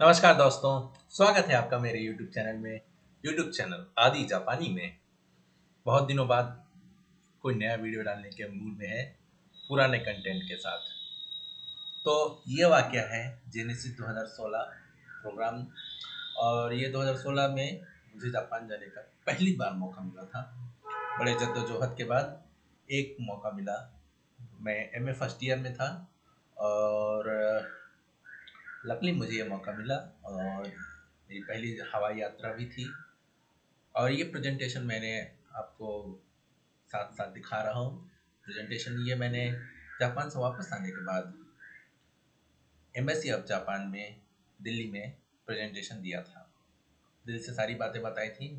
नमस्कार दोस्तों, स्वागत है आपका मेरे YouTube चैनल में। YouTube चैनल आदि जापानी में बहुत दिनों बाद कोई नया वीडियो डालने के मूड में है, पुराने कंटेंट के साथ। तो ये वाकया है जेनेसिस 2016 प्रोग्राम। और ये 2016 में मुझे जापान जाने का पहली बार मौका मिला था। बड़े जद्दोजहद के बाद एक मौका मिला। मैं MA फर्स्ट ईयर में था और लकीली मुझे ये मौका मिला और मेरी पहली हवाई यात्रा भी थी। और ये प्रेजेंटेशन मैंने आपको साथ साथ दिखा रहा हूँ। प्रेजेंटेशन ये मैंने जापान से वापस आने के बाद एम्बेसी ऑफ जापान में दिल्ली में प्रेजेंटेशन दिया था। दिल से सारी बातें बताई थी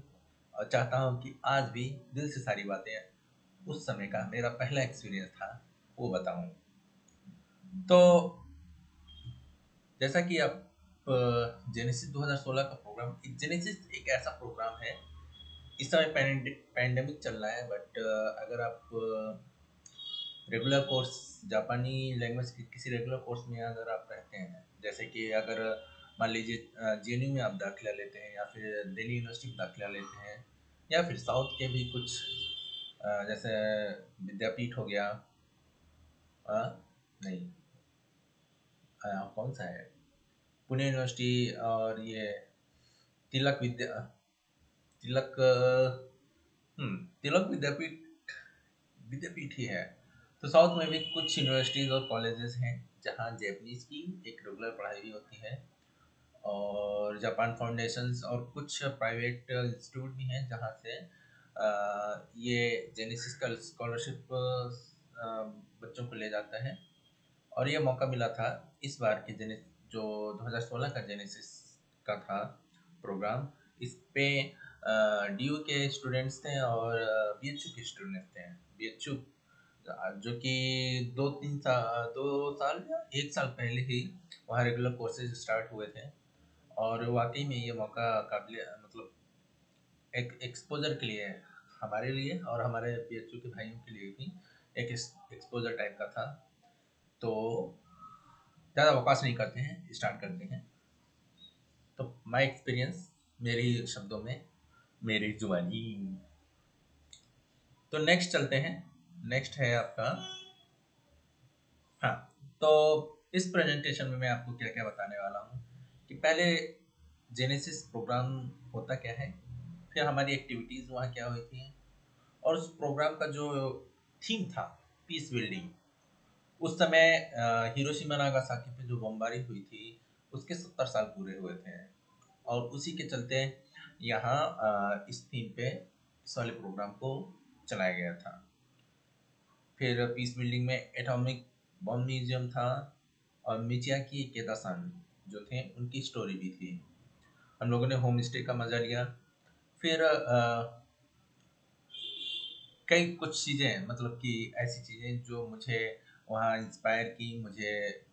और चाहता हूँ कि आज भी दिल से सारी बातें उस समय का मेरा पहला एक्सपीरियंस था वो बताऊँ। तो जैसा कि आप जेनेसिस 2016 का प्रोग्राम, जेनेसिस एक ऐसा प्रोग्राम है। इस समय पैंडेमिक चल रहा है, बट अगर आप रेगुलर कोर्स जापानी लैंग्वेज के किसी रेगुलर कोर्स में अगर आप रहते हैं, जैसे कि अगर मान लीजिए JNU में आप दाखिला लेते हैं या फिर दिल्ली यूनिवर्सिटी में दाखिला लेते हैं या फिर साउथ के भी कुछ जैसे विद्यापीठ हो गया, नहीं, कौन सा है, पुणे यूनिवर्सिटी और ये तिलक विद्या तिलक तिलक विद्यापीठ विद्यापीठ ही है। तो साउथ में भी कुछ यूनिवर्सिटीज और कॉलेजेस हैं जहाँ जैपनीज की एक रेगुलर पढ़ाई भी होती है और जापान फाउंडेशंस और कुछ प्राइवेट इंस्टीट्यूट भी हैं जहाँ से ये जेनेसिस का स्कॉलरशिप बच्चों को ले जाता है। और ये मौका मिला था इस बार के जो 2016 का जेनेसिस का था प्रोग्राम। इस पे DU के स्टूडेंट्स थे और BHU के स्टूडेंट्स थे। BHU जो कि 2 साल या 1 साल पहले ही वहाँ रेगुलर कोर्सेज स्टार्ट हुए थे। और वाकई में ये मौका काबिल मतलब एक एक्सपोजर के लिए, हमारे लिए और हमारे BHU के भाइयों के लिए भी एक एक्सपोजर टाइप का था। तो ज़्यादा बकवास नहीं करते हैं, स्टार्ट करते हैं। तो माय एक्सपीरियंस मेरे शब्दों में, मेरी जुबानी। तो नेक्स्ट चलते हैं। नेक्स्ट है आपका, हाँ। तो इस प्रेजेंटेशन में मैं आपको क्या क्या बताने वाला हूँ कि पहले जेनेसिस प्रोग्राम होता क्या है, फिर हमारी एक्टिविटीज़ वहाँ क्या हुई थी, और उस प्रोग्राम का जो थीम था पीस बिल्डिंग। उस समय हिरोशिमा नागासाकी पे जो बमबारी हुई थी उसके 70 साल पूरे हुए थे और उसी के चलते यहाँ इस थीम पे इस वाले प्रोग्राम को चलाया गया था। फिर पीस बिल्डिंग में एटॉमिक बम म्यूजियम था और मिचियाकी केदासान जो थे उनकी स्टोरी भी थी। हम लोगों ने होम स्टे का मज़ा लिया। फिर कई कुछ चीज़ें, मतलब कि ऐसी चीज़ें जो मुझे वहाँ इंस्पायर की, मुझे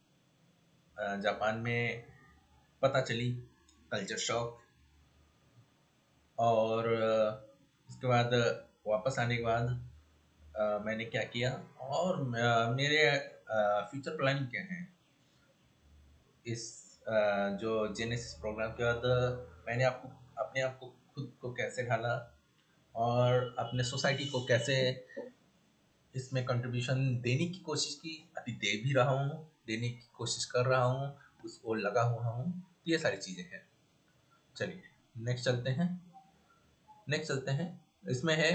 जापान में पता चली, कल्चर शॉक। और उसके बाद वापस आने के बाद मैंने क्या किया और मेरे फ्यूचर प्लानिंग क्या है इस जो जेनेसिस प्रोग्राम के बाद। मैंने अपने आप को खुद को कैसे ढाला और अपने सोसाइटी को कैसे इसमें कंट्रीब्यूशन देने की कोशिश की, अभी दे भी रहा हूँ, देने की कोशिश कर रहा हूँ, उसको लगा हुआ हूँ। तो ये सारी चीज़ें हैं। चलिए नेक्स्ट चलते हैं। इसमें है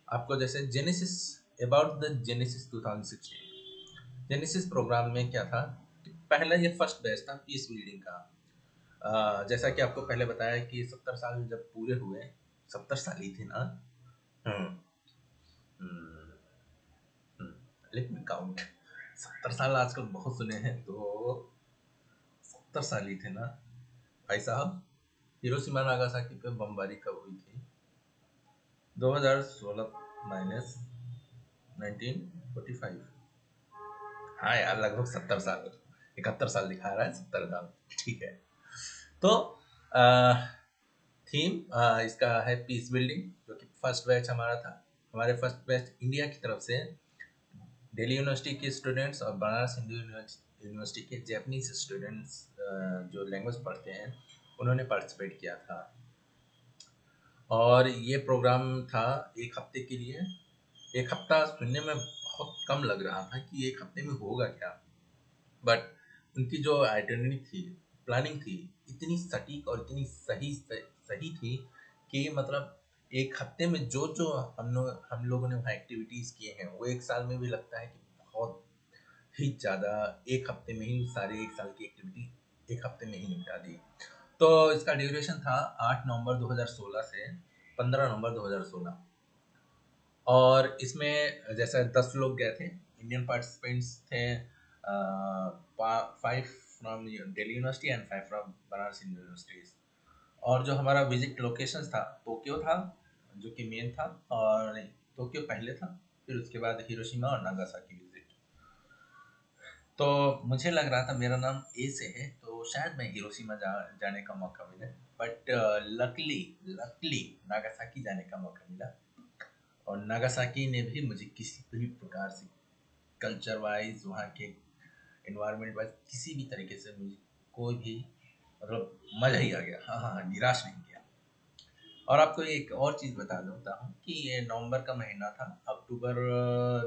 आपको जैसे Genesis, about the Genesis 2016। Genesis program में क्या था कि पहला ये फर्स्ट बैच था पीस बिल्डिंग का। जैसा कि आपको पहले बताया कि 70 साल जब पूरे हुए, 70 साल ही थे ना। Let me count. 70 साल आजकल बहुत सुने हैं, तो 70 साल ही थे ना भाई साहब। हिरोशिमा नागासाकी पे बमबारी कब हुई थी? 2016 माइनस 1945। हाँ यार, लगभग 70 साल। 71 साल दिखा रहा है, 70 साल ठीक है। तो थीम इसका है पीस बिल्डिंग, जो कि फर्स्ट बैच हमारा था। हमारे फर्स्ट बैच इंडिया की तरफ से दिल्ली यूनिवर्सिटी के स्टूडेंट्स और बनारस हिंदू यूनिवर्सिटी के जैपनीज स्टूडेंट्स जो लैंग्वेज पढ़ते हैं उन्होंने पार्टिसिपेट किया था। और ये प्रोग्राम था एक हफ्ते के लिए। एक हफ्ता सुनने में बहुत कम लग रहा था कि एक हफ्ते में होगा क्या, बट उनकी जो आइटनरी थी, प्लानिंग थी, इतनी सटीक और इतनी सही सही थी कि मतलब एक हफ्ते में जो जो हम लोगों ने वहाँ एक्टिविटीज़ किए हैं वो एक साल में भी लगता है कि बहुत ही ज़्यादा। एक हफ्ते में ही सारे एक साल की एक्टिविटी एक हफ्ते में ही निपटा दी। तो इसका ड्यूरेशन था 8 नवंबर 2016 से 15 नवंबर 2016। और इसमें जैसा 10 लोग गए थे, इंडियन पार्टिसिपेंट्स थे, 5 from Delhi university and 5 from Banaras universities. और जो हमारा विजिट लोकेशन था टोक्यो था, जो कि मेन था। और नहीं, टोक्यो पहले था, फिर उसके बाद हिरोशिमा और नागासाकी विजिट। तो मुझे लग रहा था मेरा नाम ए से है तो शायद मैं हिरोशिमा जाने का मौका मिले, बट लकली लकली नागासाकी जाने का मौका मिला। और नागासाकी ने भी मुझे किसी भी प्रकार से कल्चर वाइज, वहाँ के एनवायरनमेंट वाइज, किसी भी तरीके से मुझे कोई भी मतलब मज़ा ही आ गया। हाँ हाँ हाँ, निराश नहीं किया। और आपको एक और चीज़ बता देता हूँ कि ये नवंबर का महीना था, अक्टूबर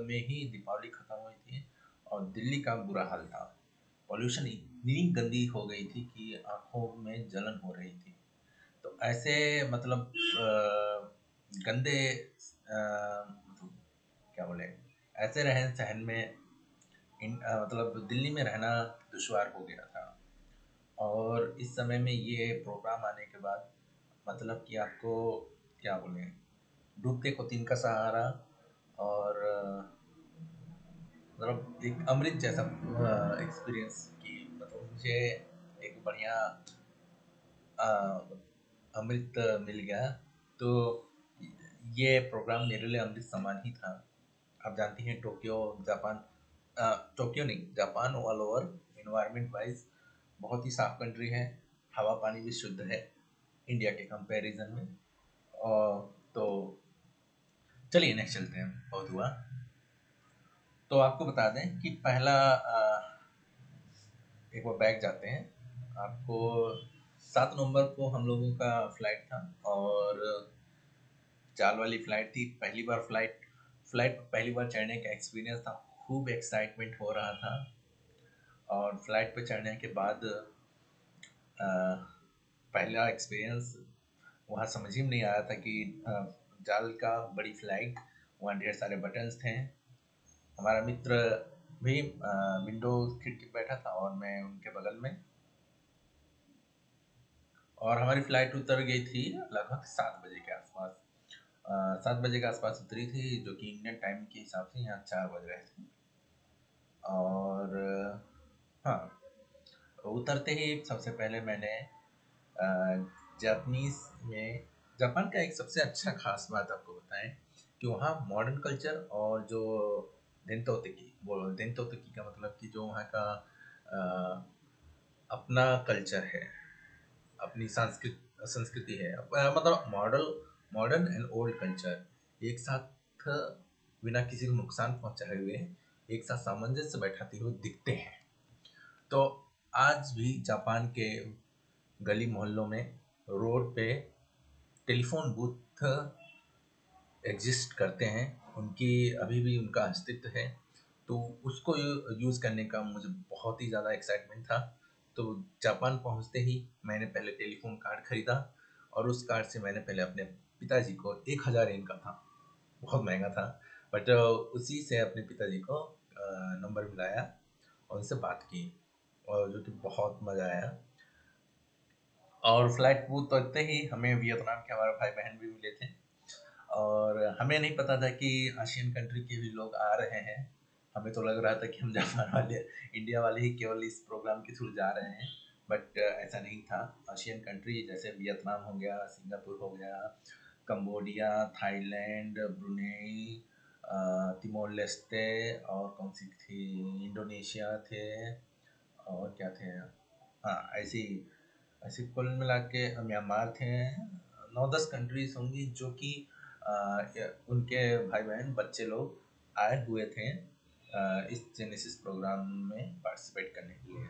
में ही दीपावली ख़त्म हुई थी और दिल्ली का बुरा हाल था। पॉल्यूशन इतनी गंदी हो गई थी कि आंखों में जलन हो रही थी। तो ऐसे मतलब गंदे मतलब क्या बोले, ऐसे रहन सहन में मतलब दिल्ली में रहना दुश्वार हो गया था। और इस समय में ये प्रोग्राम आने के बाद मतलब कि आपको क्या बोले, डूबते को तीन का सहारा। और मतलब एक अमृत जैसा एक्सपीरियंस कि मतलब मुझे एक बढ़िया अ, अमृत मिल गया। तो ये प्रोग्राम मेरे लिए अमृत समान ही था। आप जानती हैं टोक्यो जापान, टोक्यो नहीं, Japan all over environment wise बहुत ही साफ कंट्री है। हवा पानी भी शुद्ध है इंडिया के कंपैरिजन में। और तो चलिए नेक्स्ट चलते हैं, बहुत हुआ। तो आपको बता दें कि पहला एक बार बैक जाते हैं। आपको 7 नवंबर को हम लोगों का फ्लाइट था और चाल वाली फ्लाइट थी। पहली बार फ्लाइट पर पहली बार चढ़ने का एक्सपीरियंस था। खूब एक्साइटमेंट हो रहा था। और फ्लाइट पे चढ़ने के बाद अ, पहला एक्सपीरियंस वहाँ समझ ही में नहीं आया था कि जाल का बड़ी फ्लाइट, वहाँ ढेर सारे बटन्स थे। हमारा मित्र भी विंडो खिड़की पे बैठा था और मैं उनके बगल में। और हमारी फ्लाइट उतर गई थी लगभग 7 बजे के आसपास। 7 बजे के आसपास उतरी थी, जो कि इंडियन टाइम के हिसाब से यहाँ 4 बज रहे थे। और हाँ, उतरते ही सबसे पहले मैंने जापानीज में, जापान का एक सबसे अच्छा खास बात आपको बताएं कि वहाँ मॉडर्न कल्चर और जो देंतोतिकी, वो देंतोतिकी का मतलब कि जो वहाँ का अपना कल्चर है, अपनी संस्कृति है, मतलब मॉडर्न एंड ओल्ड कल्चर एक साथ बिना किसी को नुकसान पहुंचाए हुए एक साथ सामंजस्य बैठाते हुए दिखते हैं। तो आज भी जापान के गली मोहल्लों में, रोड पे टेलीफोन बूथ एग्जिस्ट करते हैं, उनकी अभी भी उनका अस्तित्व है। तो उसको यूज़ करने का मुझे बहुत ही ज़्यादा एक्साइटमेंट था। तो जापान पहुंचते ही मैंने पहले टेलीफोन कार्ड खरीदा और उस कार्ड से मैंने पहले अपने पिताजी को, 1000 येन का था, बहुत महंगा था, बट उसी से अपने पिताजी को नंबर मिलाया और उनसे बात की, और जो कि बहुत मज़ा आया। और फ्लाइट वो उतरते ही हमें वियतनाम के हमारे भाई बहन भी मिले थे। और हमें नहीं पता था कि आशियन कंट्री के भी लोग आ रहे हैं। हमें तो लग रहा था कि हम जापान वाले, इंडिया वाले ही केवल इस प्रोग्राम के थ्रू जा रहे हैं, बट ऐसा नहीं था। आशियन कंट्री जैसे वियतनाम हो गया, सिंगापुर हो गया, Cambodia, Thailand, Brunei, Timor Leste, और कौन सी थी, इंडोनेशिया थे, और क्या थे, हाँ ऐसी ऐसे कुल मिला के म्यांमार थे। 9-10 कंट्रीज होंगी जो कि उनके भाई बहन बच्चे लोग आए हुए थे। इस जेनेसिस प्रोग्राम में पार्टिसिपेट करने के लिए।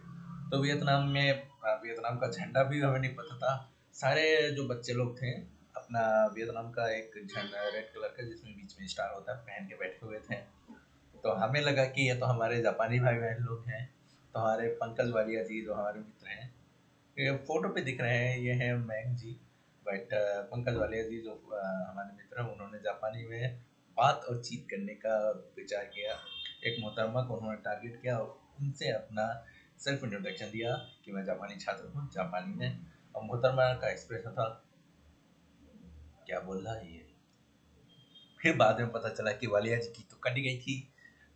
तो वियतनाम का झंडा भी हमें नहीं पता था। सारे जो बच्चे लोग थे अपना वियतनाम का एक झंडा रेड कलर का जिसमें बीच में स्टार होता है पहन के बैठे हुए थे। तो हमें लगा कि ये तो हमारे जापानी भाई बहन लोग हैं। तो हमारे पंकज वालिया जी जो हमारे मित्र हैं, ये फोटो पे दिख रहे हैं, ये हैं मैंग जी। बट पंकज वालिया जी जो हमारे मित्र हैं, उन्होंने जापानी में बात और चीत करने का विचार किया। एक मोहतरमा को उन्होंने टारगेट किया और उनसे अपना सेल्फ इंट्रोडक्शन दिया कि मैं जापानी छात्र हूँ जापानी में। और मोहतरमा का एक्सप्रेशन था, क्या बोल रहा है ये। फिर बाद में पता चला कि वालिया जी की तो कट गई थी।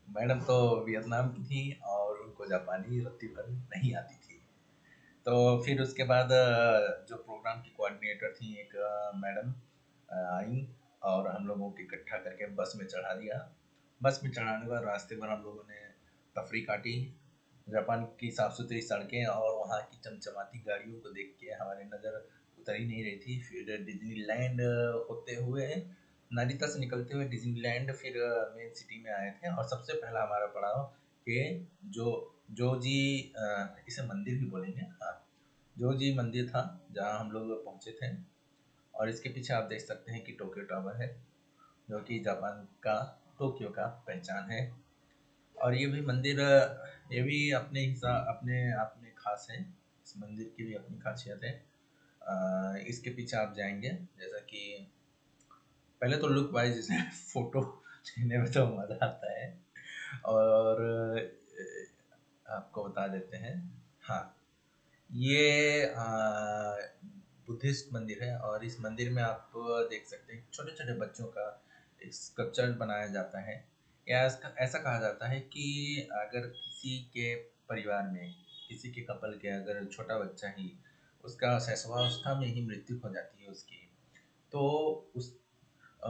मैडम तो वियतनाम की थी और उनको जापानी रत्ती भर नहीं आती थी। तो फिर उसके बाद जो प्रोग्राम की कोऑर्डिनेटर थी एक मैडम आई और हम लोगों को इकट्ठा करके बस में चढ़ा दिया। बस में चढ़ाने के बाद रास्ते भर हम लोगों ने तफरी काटी। जापान की साफ सुथरी सड़कें और वहाँ की चमचमाती गाड़ियों को देख के हमारी नज़र उतर ही नहीं रही थी। फिर डिज्नीलैंड होते हुए नारिता से निकलते हुए डिज्नीलैंड, फिर मेन सिटी में आए थे। और सबसे पहला हमारा पड़ाव कि जो जोजी इसे मंदिर भी बोलेंगे, हाँ, जोजी मंदिर था जहाँ हम लोग पहुँचे थे। और इसके पीछे आप देख सकते हैं कि टोक्यो टावर है जो कि जापान का टोक्यो का पहचान है। और ये भी मंदिर ये भी अपने आप में खास है। इस मंदिर की भी अपनी खासियत है। इसके पीछे आप जाएंगे जैसा कि पहले तो लुक वाइज इसे फोटो लेने में तो मज़ा आता है। और आपको बता देते हैं, हाँ, ये बुद्धिस्ट मंदिर है और इस मंदिर में आप देख सकते हैं छोटे छोटे बच्चों का एक स्कल्पचर बनाया जाता है। या ऐसा कहा जाता है कि अगर किसी के परिवार में किसी के कपल के अगर छोटा बच्चा ही उसका शैशवावस्था में ही मृत्यु हो जाती है उसकी, तो उस अ,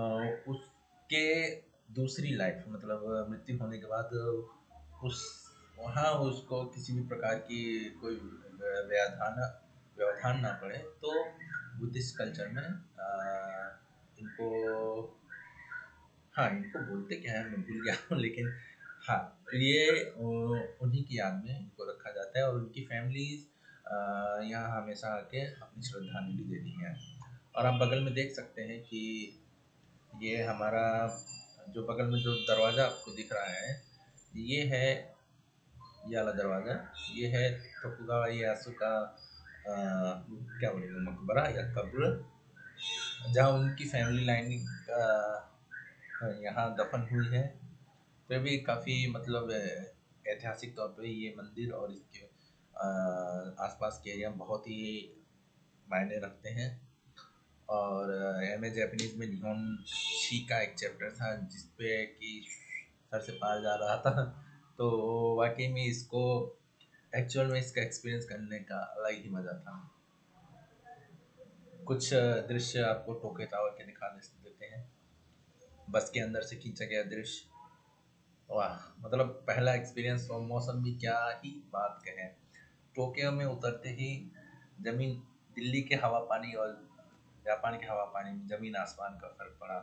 उसके दूसरी लाइफ मतलब मृत्यु होने के बाद उस वहाँ उसको किसी भी प्रकार की कोई व्यवधान व्यवधान ना पड़े। तो बुद्धिस्ट कल्चर में इनको, हाँ, इनको बोलते क्या है मैं भूल गया हूँ लेकिन हाँ, ये उन्हीं की याद में इनको रखा जाता है और उनकी फैमिलीज यहाँ हमेशा आके अपनी श्रद्धांजलि देती हैं। और आप बगल में देख सकते हैं कि ये हमारा जो बगल में जो दरवाज़ा आपको दिख रहा है, ये है ये वाला दरवाज़ा, ये है तोकुगावा ईयासु का क्या बोलेंगे मकबरा या कब्र, जहाँ उनकी फैमिली लाइन यहाँ दफन हुई है। तो ये भी काफ़ी मतलब ऐतिहासिक तौर पे ये मंदिर और इसके आसपास के एरिया बहुत ही मायने रखते हैं। और एम ए जापानीज में निहोन शी का एक चैप्टर था जिसपे कि सर से पार जा रहा था। तो वाकई में इसको एक्चुअल में इसका एक्सपीरियंस करने का अलग ही मज़ा था। कुछ दृश्य आपको टोक्यो टावर के दिखा देते हैं। बस के अंदर से खींचा गया दृश्य, वाह, मतलब पहला एक्सपीरियंस और मौसम भी क्या ही बात कहें। टोक्यो में उतरते ही जमीन, दिल्ली के हवा पानी और जापान के हवा पानी में जमीन आसमान का फर्क पड़ा।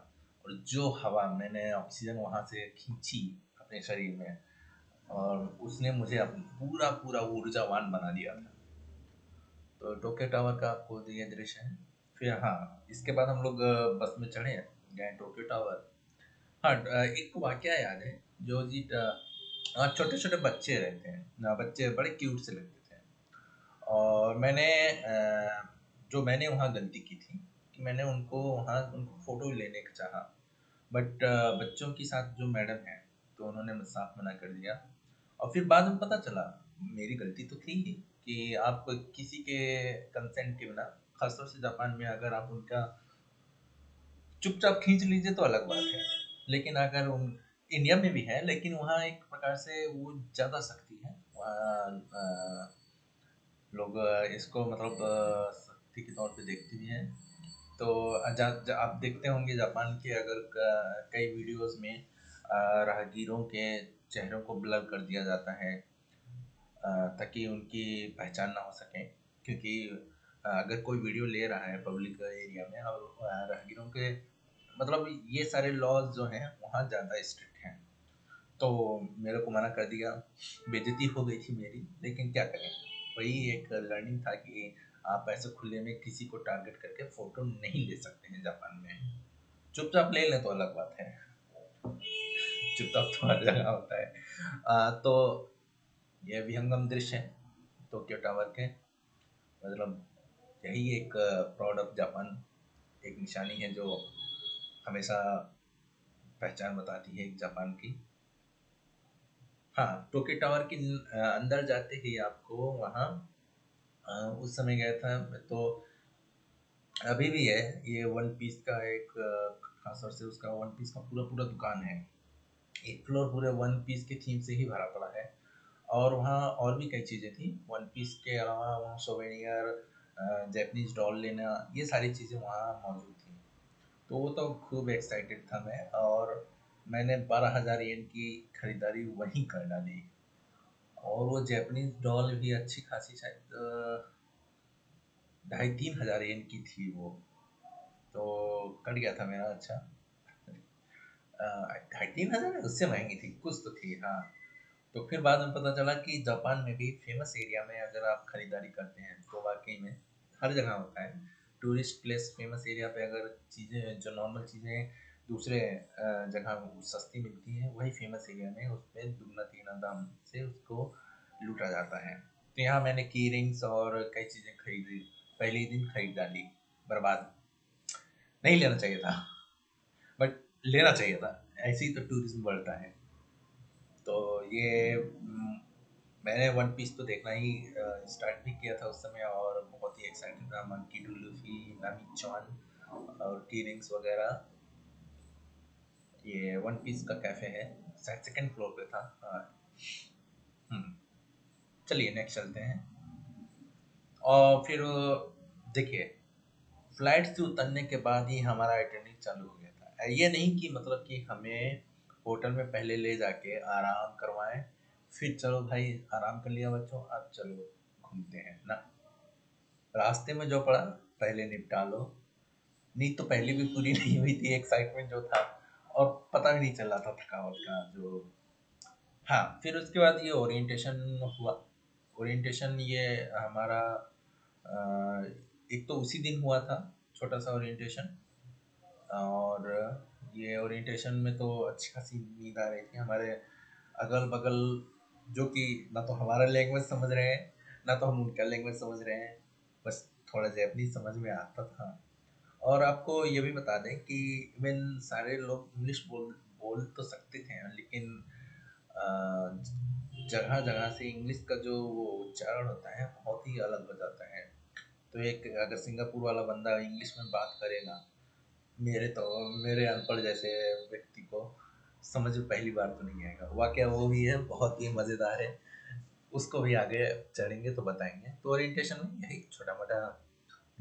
और जो हवा मैंने ऑक्सीजन वहाँ से खींची अपने शरीर में, और उसने मुझे पूरा पूरा ऊर्जावान बना दिया था। तो टोक्यो टावर का आपको ये दृश्य है। फिर हाँ, इसके बाद हम लोग बस में चढ़े, गए टोक्यो टावर। हाँ, एक वाकया याद है। जो जी छोटे छोटे बच्चे रहते हैं ना, बच्चे बड़े क्यूट से लगते थे। और मैंने वहाँ गलती की थी कि मैंने उनको फोटो लेने का चाहा। बट बच्चों के साथ जो मैडम है तो उन्होंने मुझे साफ मना कर दिया। और फिर बाद में पता चला मेरी गलती तो थी ही कि आप किसी के कंसेंट के बिना, खासतौर से जापान में अगर आप उनका चुपचाप खींच लीजिए तो अलग बात है। लेकिन अगर उन इंडिया में भी है लेकिन वहाँ एक प्रकार से वो ज़्यादा सख्ती है वहाँ। लोग इसको मतलब सख्ती के तौर पे देखते भी हैं। तो आप देखते होंगे जापान के अगर कई वीडियोस में राहगीरों के चेहरों को ब्लर कर दिया जाता है ताकि उनकी पहचान ना हो सके। क्योंकि अगर कोई वीडियो ले रहा है पब्लिक एरिया में और राहगीरों के मतलब ये सारे लॉज जो हैं वहाँ ज़्यादा स्ट्रिक्ट हैं। तो मेरे को मना कर दिया, बेइज्जती हो गई थी मेरी, लेकिन क्या करें, वही एक लर्निंग था कि आप ऐसे खुले में किसी को टारगेट करके फोटो नहीं ले सकते हैं जापान में। चुपचाप ले लें तो अलग बात है, चुपचाप तो हर जगह होता है। तो ये विहंगम दृश्य है टोक्यो टावर के, मतलब यही एक प्राउड ऑफ जापान, एक निशानी है जो हमेशा पहचान बताती है एक जापान की। हाँ, टोक्यो टावर के अंदर जाते ही आपको वहाँ उस समय गया था मैं तो, अभी भी है, ये वन पीस का एक खास तौर से उसका वन पीस का पूरा पूरा दुकान है। एक फ्लोर पूरे वन पीस के थीम से ही भरा पड़ा है। और वहाँ और भी कई चीज़ें थी वन पीस के अलावा, वहाँ सोवेनियर, जैपनीज डॉल लेना, ये सारी चीज़ें वहाँ मौजूद थी। तो वो तो खूब एक्साइटेड था मैं, और मैंने 12,000 येन की खरीदारी वहीं कर डाली। और वो जैपनीज डॉल भी अच्छी खासी, शायद 2,500 येन की थी वो, तो कट गया था मेरा अच्छा। 2,500 उससे महंगी थी, कुछ तो थी हाँ। तो फिर बाद में पता चला कि जापान में भी फेमस एरिया में अगर आप खरीदारी करते हैं तो वाकई में हर जगह होता है, टूरिस्ट प्लेस फेमस एरिया पे अगर चीज़ें, जो नॉर्मल चीज़ें दूसरे जगह सस्ती मिलती हैं, वही फेमस एरिया में उसमें दुगना तीगना दाम से उसको लूटा जाता है। तो यहाँ मैंने की रिंग्स और कई चीज़ें खरीदी, पहले ही दिन खरीद डाली, बर्बाद। नहीं लेना चाहिए था, बट लेना चाहिए था, ऐसे ही तो टूरिज्म बढ़ता है। तो ये मैंने वन पीस तो देखना ही स्टार्ट भी किया था उस समय, और बहुत ही एक्साइटेड था, मंकी डी लूफी, नामी चॉन और टी रिंग्स वगैरह। ये वन पीस का कैफे है, शायद सेकंड फ्लोर पे था हाँ। हम्म, चलिए नेक्स्ट चलते हैं। और फिर देखिए, फ्लाइट से उतरने के बाद ही हमारा आइटनरी चालू हो गया था। ये नहीं कि मतलब कि हमें होटल में पहले ले जाके आराम करवाएं, फिर चलो भाई आराम कर लिया बच्चों, अब चलो घूमते हैं ना। रास्ते में जो पड़ा पहले निपटा लो। नींद तो पहले भी पूरी नहीं हुई थी, एक्साइटमेंट जो था, और पता भी नहीं चल रहा था थकावट का जो। हाँ, फिर उसके बाद ये ओरिएंटेशन हुआ। ओरिएंटेशन ये हमारा एक तो उसी दिन हुआ था, छोटा सा ओरिएंटेशन। और ये ओरिएंटेशन में तो अच्छी खासी नींद आ रही थी। हमारे अगल बगल जो कि ना तो हमारा लैंग्वेज समझ रहे हैं, ना तो हम उनका लैंग्वेज समझ रहे हैं, बस थोड़ा जैपनीज समझ में आता था। और आपको ये भी बता दें कि इवन सारे लोग इंग्लिश बोल बोल तो सकते थे, लेकिन जगह जगह से इंग्लिश का जो वो उच्चारण होता है बहुत ही अलग हो जाता है। तो एक अगर सिंगापुर वाला बंदा इंग्लिश में बात करेगा, मेरे तो मेरे अनपढ़ जैसे व्यक्ति को समझ में पहली बार तो नहीं आएगा। वाकया वो भी है, बहुत ही मज़ेदार है, उसको भी आगे चढ़ेंगे तो बताएंगे। तो ओरिएंटेशन में यही छोटा मोटा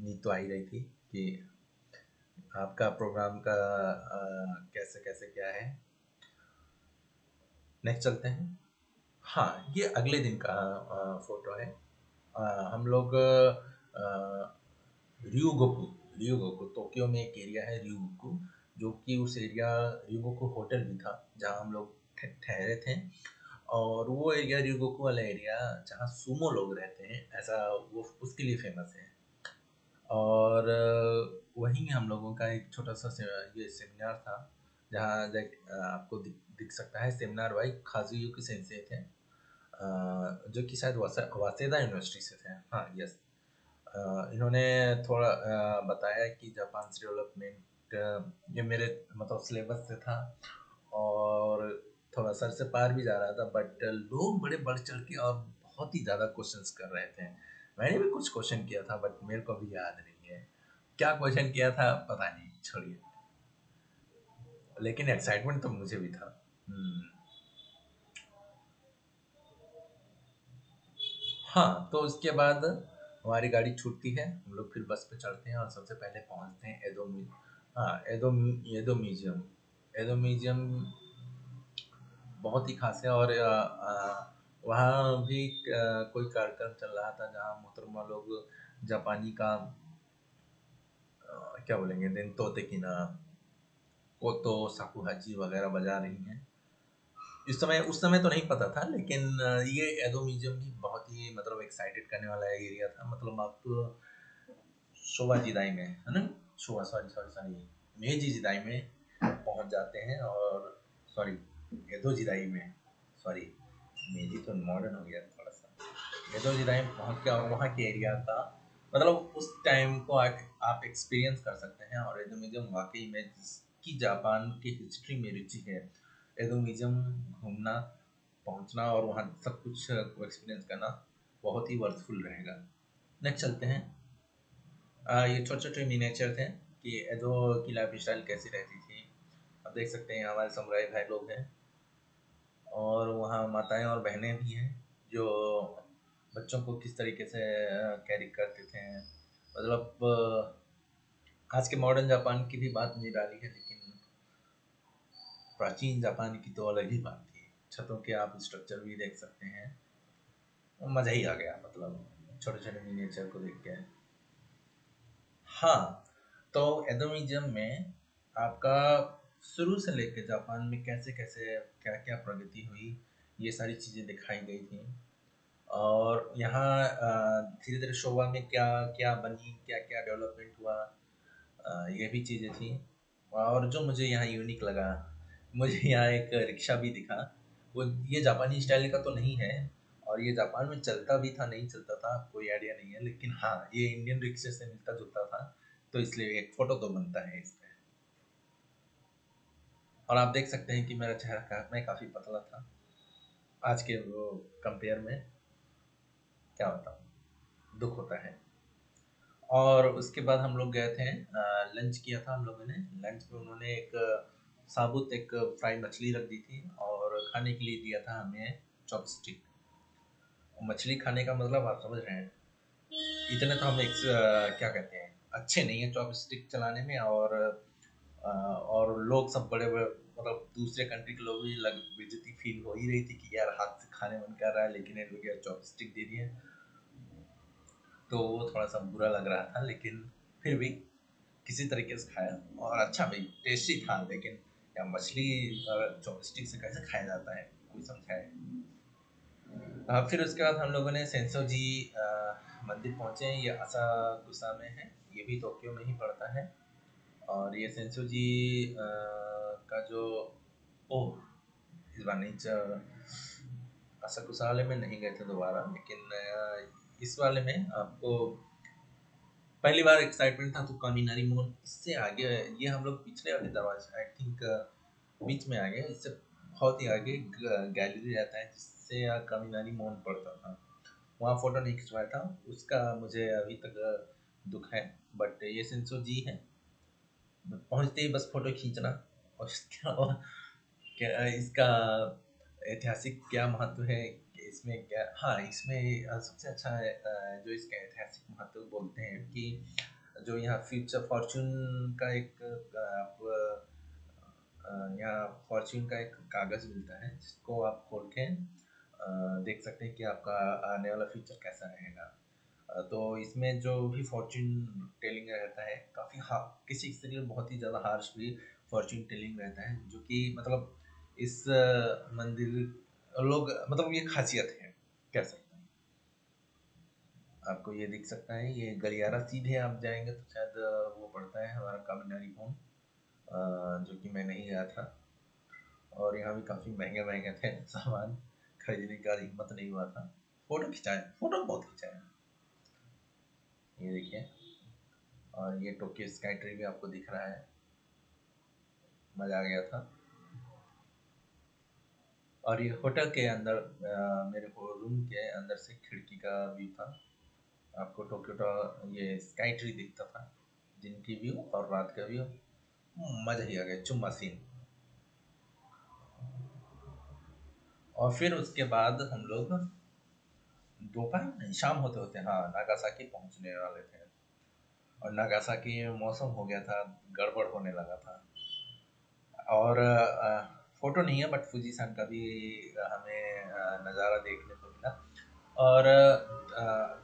नींद तो आ ही रही थी कि आपका प्रोग्राम का कैसे कैसे क्या है। नेक्स्ट चलते हैं। हाँ, ये अगले दिन का फोटो है। हम लोग ryugoku ryugoku टोक्यो में एक एरिया है ryugoku, जो कि उस एरिया ryugoku होटल भी था जहाँ हम लोग ठहरे थे। और वो एरिया ryugoku वाला एरिया जहाँ सुमो लोग रहते हैं, ऐसा वो उसके लिए फेमस है। और वहीं हम लोगों का एक छोटा सा ये सेमिनार था, जहाँ आपको दिख सकता है सेमिनार बाई काजुयुकी सेंसेई थे, जो कि शायद वासेदा यूनिवर्सिटी से थे हाँ, यस। इन्होंने थोड़ा बताया कि जापान से डेवलपमेंट, ये मेरे मतलब सिलेबस से था, और थोड़ा सर से पार भी जा रहा था, बट लोग बड़े बढ़ चढ़ के और बहुत ही ज़्यादा क्वेश्चंस कर रहे थे। मैंने भी कुछ क्वेश्चन किया था, बट मेरे को भी याद नहीं है क्या क्वेश्चन किया था, पता नहीं, छोड़िए। लेकिन एक्साइटमेंट तो मुझे भी था। हम्म, हाँ, तो उसके बाद हमारी गाड़ी छूटती है, हम लोग फिर बस पे चढ़ते हैं और सबसे पहले पहुंचते हैं एदो हाँ, एदो म्यूजियम। एदो म्यूजियम बहुत ही खास है, और वहाँ भी कोई कार्यक्रम चल रहा था जहाँ मोहतरमा लोग जापानी का क्या बोलेंगे, देन तोते की ना, कोतो साकुहाची वगैरह बजा रही हैं। उस समय तो नहीं पता था, लेकिन ये एदो म्यूजियम भी बहुत ही मतलब एक्साइटेड करने वाला एरिया था। मतलब आप शोवा जिदाई में है ना, शोवा सॉरी सॉरी सॉरी मेजी जिदाई में पहुंच जाते हैं, और सॉरी एदो जिदाई में, सॉरी मेजी तो मॉडर्न हो गया थोड़ा सा। एदो जिदाई में पहुंच के और वहाँ के एरिया का मतलब उस टाइम को आप एक्सपीरियंस कर सकते हैं। और एदो म्यूजियम वाकई में जिसकी जापान की हिस्ट्री में रुचि है, एदो म्यूजियम घूमना, पहुंचना और वहाँ सब कुछ को एक्सपीरियंस करना बहुत ही वर्थफुल रहेगा। नेक्स्ट चलते हैं। ये छोटे छोटे मिनिएचर थे कि एदो की लाइफ स्टाइल कैसी रहती थी। आप देख सकते हैं हमारे समुराई भाई लोग हैं, और वहाँ माताएं और बहनें भी हैं जो बच्चों को किस तरीके से कैरी करते थे। मतलब आज के मॉडर्न जापान की भी बात नहीं डाली है, लेकिन प्राचीन जापान की तो अलग ही बात थी। छतों के आप स्ट्रक्चर भी देख सकते हैं, मज़ा ही आ गया मतलब छोटे छोटे मिनिएचर को देख के। हाँ, तो एदो म्यूजियम में आपका शुरू से लेके जापान में कैसे कैसे क्या क्या प्रगति हुई, ये सारी चीज़ें दिखाई गई थी। और यहाँ धीरे धीरे शोवा में क्या क्या बनी, क्या क्या डेवलपमेंट हुआ, ये भी चीज़ें थी। और जो मुझे यहाँ यूनिक लगा, मुझे यहाँ एक रिक्शा भी दिखा। वो ये जापानी स्टाइल का तो नहीं है, और ये जापान में चलता भी था नहीं चलता था कोई आइडिया नहीं है, लेकिन हाँ ये इंडियन रिक्शे से मिलता जुलता था, तो इसलिए एक फोटो तो बनता है इस पे। और आप देख सकते हैं कि मेरा चेहरा मैं काफ़ी पतला था आज के वो कंपेयर में। क्या बताऊँ, दुख होता है। और उसके बाद हम लोग गए थे, लंच किया था हम लोगों ने। लंच में उन्होंने एक साबुत एक फ्राई मछली रख दी थी, और खाने के लिए दिया था हमें चॉपस्टिक। मछली खाने का मतलब आप समझ रहे हैं, इतने तो हम क्या कहते हैं, अच्छे नहीं है चॉपस्टिक चलाने में। और लोग सब बड़े बड़े मतलब दूसरे कंट्री के लोग भी लग बेइज्जती फील हो ही रही थी कि यार हाथ से खाने मन कर रहा है, लेकिन इन लोग यार चॉपस्टिक दे दिए, तो वो थोड़ा सा बुरा लग रहा था। लेकिन फिर भी किसी तरीके से खाया, और अच्छा भाई टेस्टी था। लेकिन या मछली चॉपस्टिक से कैसे खाया जाता है, कोई समझाए। फिर उसके बाद हम लोगों ने सेंसोजी मंदिर पहुंचे। ये असाकुसा में है, ये भी टोक्यो में ही पड़ता है। और ये सेंसोजी का जो, ओह इस बार नहीं असाकुसा वाले में नहीं गए थे दोबारा, लेकिन इस वाले में आपको पहली बार एक्साइटमेंट था तो कामिनारी मोन। इससे आगे ये हम लोग पिछले वाले दरवाजे आई थिंक बीच में आ गए, इससे बहुत ही आगे गैलरी रहता है जिससे कामिनारी मोन पड़ता था। वहाँ फोटो नहीं खिंचवाया था, उसका मुझे अभी तक दुख है। बट ये सेंसो जी है, पहुँचते ही बस फोटो खींचना। और इसके अलावा क्या इसका ऐतिहासिक क्या महत्व है, कि इसमें क्या, हाँ इसमें सबसे अच्छा है जो इसका ऐतिहासिक महत्व बोलते हैं कि जो यहाँ फ्यूचर फॉर्चून का एक आप यहाँ फॉर्चून का एक कागज़ मिलता है, जिसको आप खोल के देख सकते हैं कि आपका आने वाला फ्यूचर कैसा रहेगा। तो इसमें जो भी फॉर्चून टेलिंग रहता है काफ़ी किसी किसी के लिए बहुत ही ज़्यादा हार्श भी फॉर्चून टेलिंग रहता है, जो कि मतलब इस मंदिर लोग मतलब ये खासियत है कह सकते हैं। आपको ये दिख सकता है, ये गलियारा सीधे आप जाएंगे तो शायद वो पड़ता है हमारा कामिनारी भवन, जो कि मैं नहीं गया था। और यहाँ भी काफ़ी महंगे महंगे थे सामान, खरीदने का हिम्मत नहीं हुआ था। फोटो खिंचाए, फोटो बहुत खिंचाए, ये देखिए। और ये टोक्यो स्काई ट्री भी आपको दिख रहा है, मज़ा आ गया था। और ये होटल के अंदर मेरे को रूम के अंदर से खिड़की का व्यू था, आपको टोक्यो ये स्काई ट्री दिखता था, दिन की व्यू और रात का व्यू, मज़ा ही आ गया, चुम्मा सीन। और फिर उसके बाद हम लोग दोपहर नहीं शाम होते होते हाँ नागासाकी पहुंचने वाले थे। और नागासाकी में मौसम हो गया था, गड़बड़ होने लगा था। और फोटो नहीं है बट फुजीसान का भी हमें नज़ारा देखने को मिला। और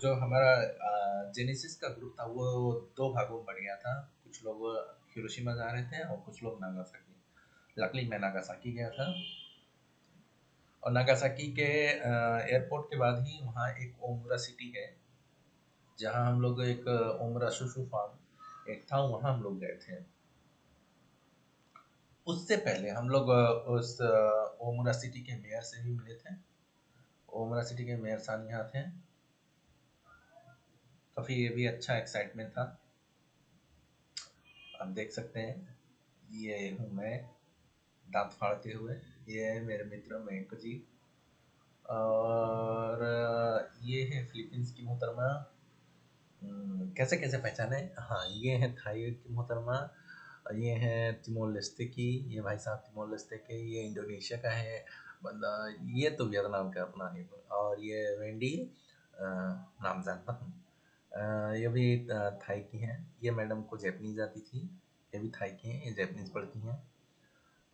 जो हमारा जेनेसिस का ग्रुप था वो दो भागों में बढ़ गया था, कुछ लोग हिरोशिमा जा रहे थे और कुछ लोग नागासाकी। लकली मैं नागासाकी गया था। और नागासाकी के एयरपोर्ट के बाद ही वहाँ एक ओमुरा सिटी है, जहाँ हम लोग एक ओमुरा सुशु फार्म एक था, वहाँ हम लोग गए थे। उससे पहले हम लोग उस ओमुरा सिटी के मेयर से भी मिले थे। ओमुरा सिटी के मेयर सान यहाँ थे। काफ़ी ये भी अच्छा एक्साइटमेंट था। आप देख सकते हैं, ये हूँ मैं दांत फाड़ते हुए, ये है मेरे मित्र मयंक जी, और ये है फिलीपींस की मोहतरमा। कैसे कैसे पहचाने? हाँ, ये है थाई की मोहतरमा, ये है तिमोर लेस्ते की, ये भाई साहब तिमोर लेस्ते के, ये इंडोनेशिया का है बंदा, ये तो वियतनाम का अपना है, और ये वेंडी नाम जानता हूँ। ये भी थाई की हैं। ये मैडम को जैपनीज आती थी, ये भी थाई की हैं, ये जैपनीज पढ़ती हैं।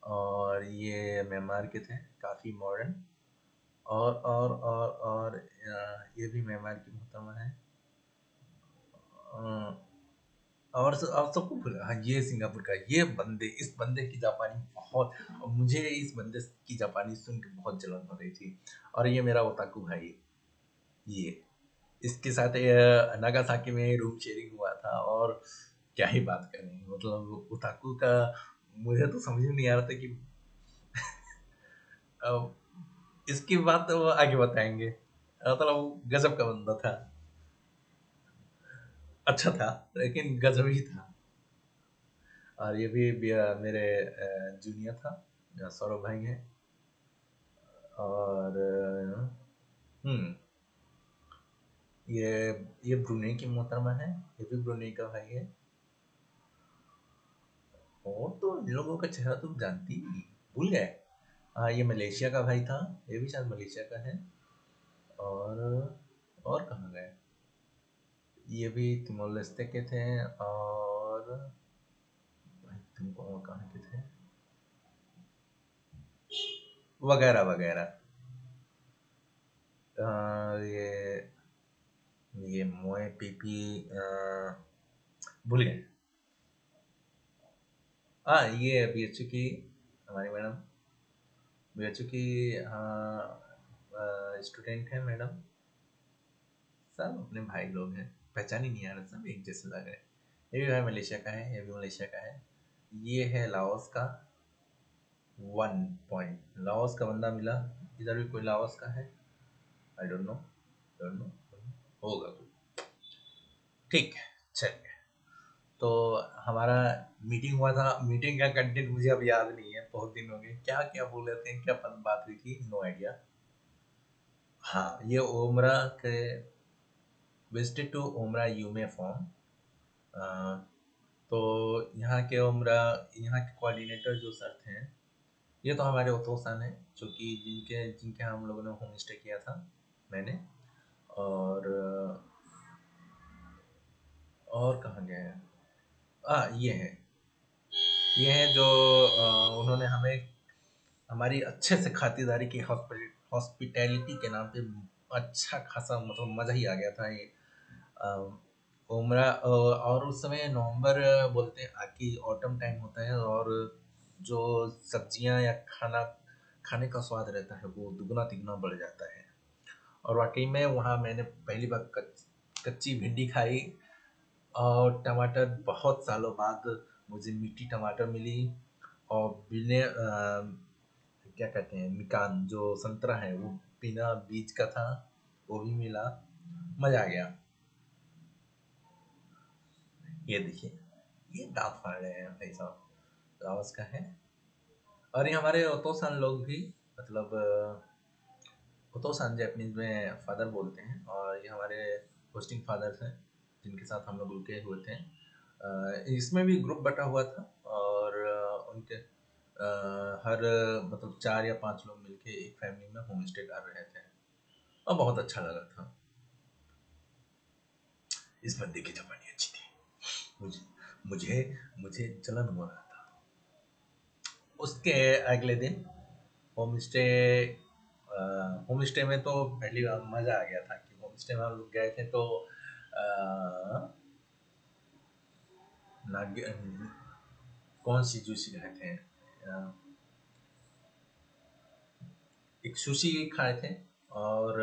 और ये म्यांमार के थे, काफ़ी मॉडर्न। और ये भी म्यांमार की मोहतरमा है। और सबको भूला, हाँ, ये सिंगापुर का, ये बंदे, इस बंदे की जापानी बहुत, मुझे इस बंदे की जापानी सुन के बहुत जलन हो रही थी। और ये मेरा ओताकू भाई, ये इसके साथ नागासाकी में रूम शेयरिंग हुआ था, और क्या ही बात करें, मतलब ओताकू का मुझे तो समझ में नहीं आ रहा था कि अ, इसकी बात तो आगे बताएंगे। मतलब गजब का बंदा था, अच्छा था, लेकिन गजब ही था। और ये भी मेरे जूनियर था, सौरभ भाई हैं। और ये ये ब्रुनेई की मोहतरमा है, ये भी ब्रुनेई का भाई है। और तो इन लोगों का चेहरा तुम जानती ही, भूल गए। हाँ, ये मलेशिया का भाई था, ये भी शायद मलेशिया का है। और कहाँ गए? ये भी तिमोर लेस्ते के थे। और भाई तुम कहाँ के थे, वगैरह वगैरह। ये मोए पीपी, भूल गए। हाँ, ये बीएचयू की हमारी मैडम, बीएचयू की, हाँ, स्टूडेंट है मैडम। सब अपने भाई लोग हैं, पहचान ही नहीं आ रहा, सब एक जैसे लग रहे हैं। ये भी भाई मलेशिया का है, ये भी मलेशिया का है। ये है लाओस का। 1 पॉइंट लाओस का बंदा मिला। इधर भी कोई लाओस का है, I don't know, don't know, होगा कोई। ठीक है, चलिए। तो हमारा मीटिंग हुआ था, मीटिंग का कंटेंट मुझे अब याद नहीं है, बहुत दिन हो गए, क्या क्या बोल रहे थे, क्या बात हुई थी, नो आइडिया। हाँ, ये ओमरा के, विजिटेड टू ओमरा यूमे फॉर्म। तो यहाँ के ओमरा, यहाँ के कोऑर्डिनेटर जो सर थे, ये तो हमारे ओतोसान हैं, जो कि जिनके जिनके यहाँ हम लोगों ने होम स्टे किया था, मैंने। और और कहाँ गए हैं? ये है, ये है जो उन्होंने हमें हमारी अच्छे से खातिरदारी की, हॉस्पिटैलिटी के नाम पे अच्छा खासा, मतलब मज़ा ही आ गया था ये। अ, उमरा, और उस समय नवंबर बोलते हैं कि ऑटम टाइम होता है, और जो सब्जियां या खाना खाने का स्वाद रहता है वो दुगना तिगुना बढ़ जाता है। और वाकई में वहाँ मैंने पहली बार कच्ची भिंडी खाई, और टमाटर बहुत सालों बाद मुझे मीठी टमाटर मिली। और बिने क्या कहते हैं, मिकान जो संतरा है वो बिना बीज का था, वो भी मिला। मजा आ गया। ये देखिए, ये दांत फाड़ रहे हैं भाई साहब, लाओस का है। और ये हमारे ओतोसान लोग भी, मतलब ओतोसान जापानीज में फादर बोलते हैं, और ये हमारे होस्टिंग फादर्स हैं, जिनके साथ हम लोग रुके हुए थे। इसमें भी ग्रुप बटा हुआ था, और उनके हर मतलब 4 या 5 लोग मिलके एक फैमिली में होम स्टे कर रहे थे, और बहुत अच्छा लगा था। इस बंदे की जापानी अच्छी थी, मुझे मुझे मुझे जलन हो रहा था। उसके अगले दिन होम स्टे, होम स्टे में तो पहली बार मज़ा आ गया था कि होम स्टे में हम लोग गए थे, तो अ, नाग कौन सी जूसी गए थे, एक सुशी खाए थे। और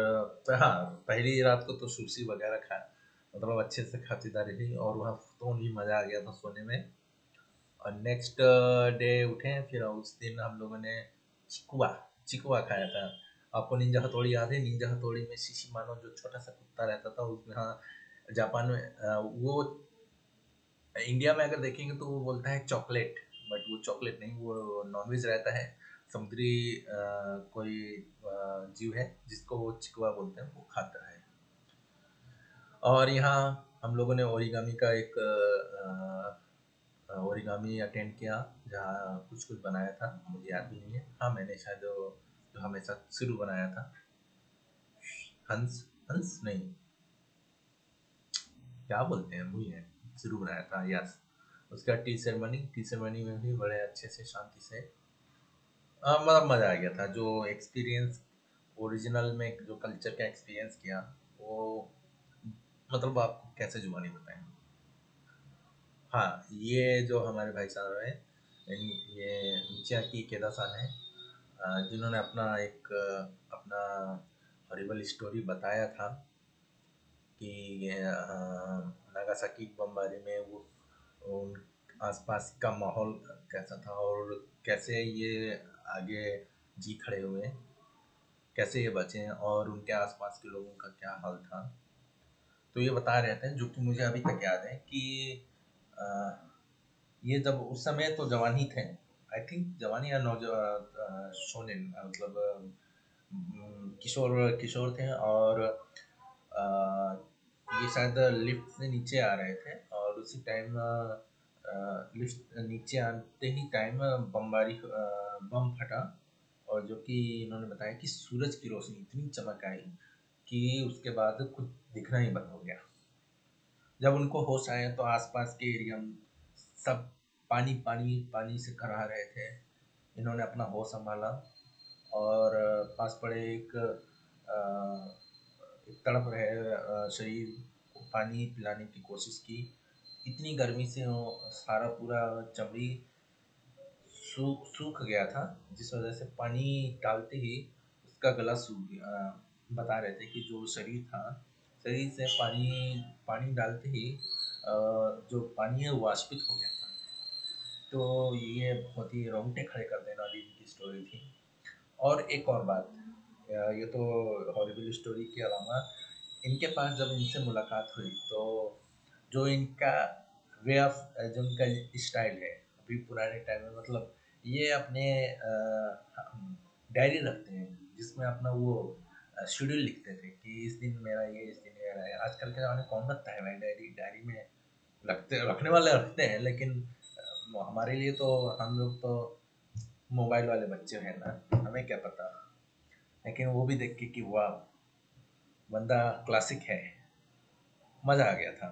हाँ, पहली रात को तो सुशी वगैरह खाया, मतलब अच्छे से खातिरदारी रही और वहाँ तो भी मज़ा आ गया था सोने में। और नेक्स्ट डे उठे, फिर उस दिन हम लोगों ने चिकुआ चिकुआ खाया था। आपको निंजा हथौड़ी याद है? निंजा हथौड़ी में शिशी मानो जो छोटा सा कुत्ता रहता था, उसमें हाँ, जापान में वो इंडिया में अगर देखेंगे तो वो बोलता है चॉकलेट, बट वो चॉकलेट नहीं, वो नॉनवेज रहता है। समुद्री कोई जीव है जिसको वो चिकुआ बोलते हैं, वो खाता है। और यहाँ हम लोगों ने ओरिगामी का एक ओरिगामी अटेंड किया, जहाँ कुछ कुछ बनाया था, मुझे याद भी नहीं है। हाँ, मैंने शायद जो हमेशा शुरू बनाया था, हंस हंस नहीं, क्या बोलते हैं भूल गए, शुरू बनाया था, यस। उसका टी सेरेमनी में भी बड़े अच्छे से शांति से मतलब मज़ा आ गया था। जो एक्सपीरियंस ओरिजिनल में जो कल्चर का एक्सपीरियंस किया, वो मतलब आपको कैसे जुबानी बताएं। हाँ, ये जो हमारे भाई साहब हैं, ये मिचियाकी केदा-सान है, जिन्होंने अपना एक अपना हॉरिबल स्टोरी बताया था कि नागासाकी बमबारी में वो उन आसपास का माहौल कैसा था और कैसे ये आगे जी खड़े हुए, कैसे ये बचे और उनके आसपास के लोगों का क्या हाल था। तो ये बता रहे थे, जो कि मुझे अभी तक याद है कि अ, ये जब उस समय तो जवान ही थे, आई थिंक जवान या नौजवान, शोनेन, मतलब किशोर किशोर थे। और अ, ये शायद लिफ्ट से नीचे आ रहे थे और उसी टाइम लिफ्ट नीचे आते ही टाइम बम फटा। और जो कि इन्होंने बताया कि सूरज की रोशनी इतनी चमक आई कि उसके बाद कुछ दिखना ही बंद हो गया। जब उनको होश आया तो आसपास के एरिया में सब पानी पानी पानी से करा रहे थे। इन्होंने अपना होश संभाला और पास पड़े एक तड़प रहे शरीर को पानी पिलाने की कोशिश की। इतनी गर्मी से वो सारा पूरा चमड़ी सूख गया था, जिस वजह से पानी डालते ही उसका गला सूख गया। बता रहे थे कि जो शरीर था, शरीर से पानी पानी डालते ही जो पानी है वो वाष्पित हो गया था। तो ये बहुत ही रोंगटे खड़े कर देने वाली इनकी स्टोरी थी। और एक और बात, ये तो हॉरिबल स्टोरी के अलावा इनके पास जब इनसे मुलाकात हुई तो जो इनका वे ऑफ जो इनका स्टाइल है अभी पुराने टाइम में, मतलब ये अपने डायरी रखते हैं जिसमें अपना वो शेड्यूल लिखते थे कि इस दिन मेरा ये, इस दिन मेरा है। आजकल के ज़माने में कौन रखता है भाई डायरी? डायरी में रखते रखने वाले रखते हैं, लेकिन हमारे लिए तो हम लोग तो मोबाइल वाले बच्चे हैं ना, हमें क्या पता। लेकिन वो भी देख के कि वाह, बंदा क्लासिक है, मज़ा आ गया था।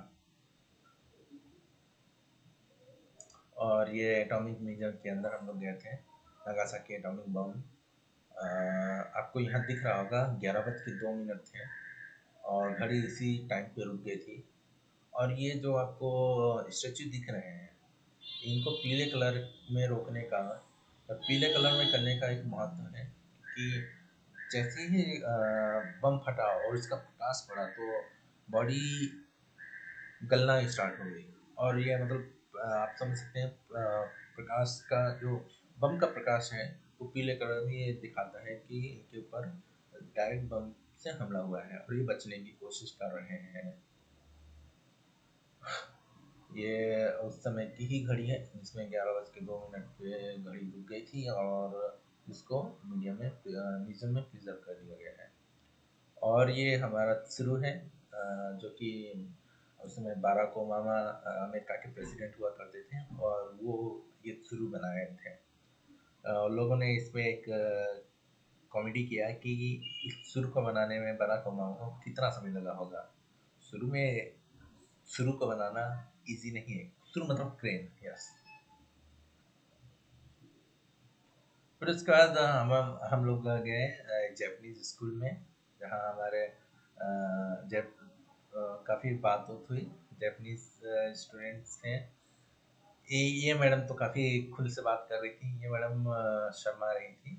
और ये एटॉमिक म्यूजियम के अंदर हम लोग गए थे, नागासाकी एटॉमिक बम। आपको यहाँ दिख रहा होगा 11 बज के 2 मिनट थे और घड़ी इसी टाइम पे रुक गई थी। और ये जो आपको स्टेचू दिख रहे हैं, इनको पीले कलर में रोकने का, पीले कलर में करने का एक महत्व है कि जैसे ही बम फटा और इसका प्रकाश पड़ा तो बॉडी गलना स्टार्ट हो गई। और ये मतलब आप समझ सकते हैं, प्रकाश का जो बम का प्रकाश है वो पीले कलर में ये दिखाता है कि इनके ऊपर डायरेक्ट बम से हमला हुआ है और ये बचने की कोशिश कर रहे हैं। ये उस समय की ही घड़ी है जिसमें 11 बज के 2 मिनट पे घड़ी रुक गई थी और इसको म्यूजियम में प्रिजर्व कर दिया गया है। और ये हमारा शुरू है, जो कि उस समय बाराक ओबामा अमेरिका के प्रेसिडेंट हुआ करते थे और वो ये शुरू बनाए थे। लोगों ने इसमें एक कॉमेडी किया कि इस शुरू को बनाने में बाराक ओबामा को कितना समय लगा होगा। शुरू में शुरू को बनाना इजी नहीं है। शुरू मतलब क्रेन, यस। फिर उसके बाद हम लोग गए जापानीज स्कूल में, जहाँ हमारे जब काफ़ी बात होती हुई। जापानीज स्टूडेंट्स थे। ये मैडम तो काफ़ी खुल से बात कर रही थी, ये मैडम शर्मा रही थी।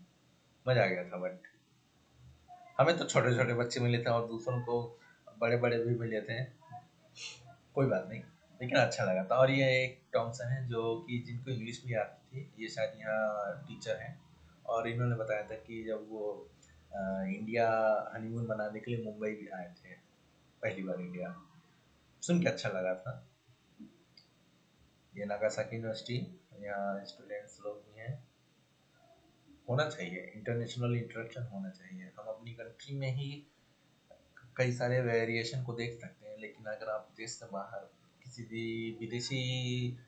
मज़ा आ गया था बट। हमें तो छोटे छोटे बच्चे मिले थे और दूसरों को बड़े बड़े भी मिले थे, कोई बात नहीं, लेकिन अच्छा लगा था। और ये एक टॉमसन है जो कि जिनको इंग्लिश भी आती थी, ये शायद यहाँ टीचर हैं, और इन्होंने बताया था कि जब वो इंडिया हनीमून मनाने के लिए मुंबई भी आए थे पहली बार इंडिया, सुन के अच्छा लगा था। ये नागासाकी यूनिवर्सिटी, यहाँ स्टूडेंट्स लोग भी हैं। होना चाहिए, इंटरनेशनल इंटरेक्शन होना चाहिए। हम अपनी कंट्री में ही कई सारे वेरिएशन को देख सकते हैं, लेकिन अगर आप देश से बाहर किसी भी विदेशी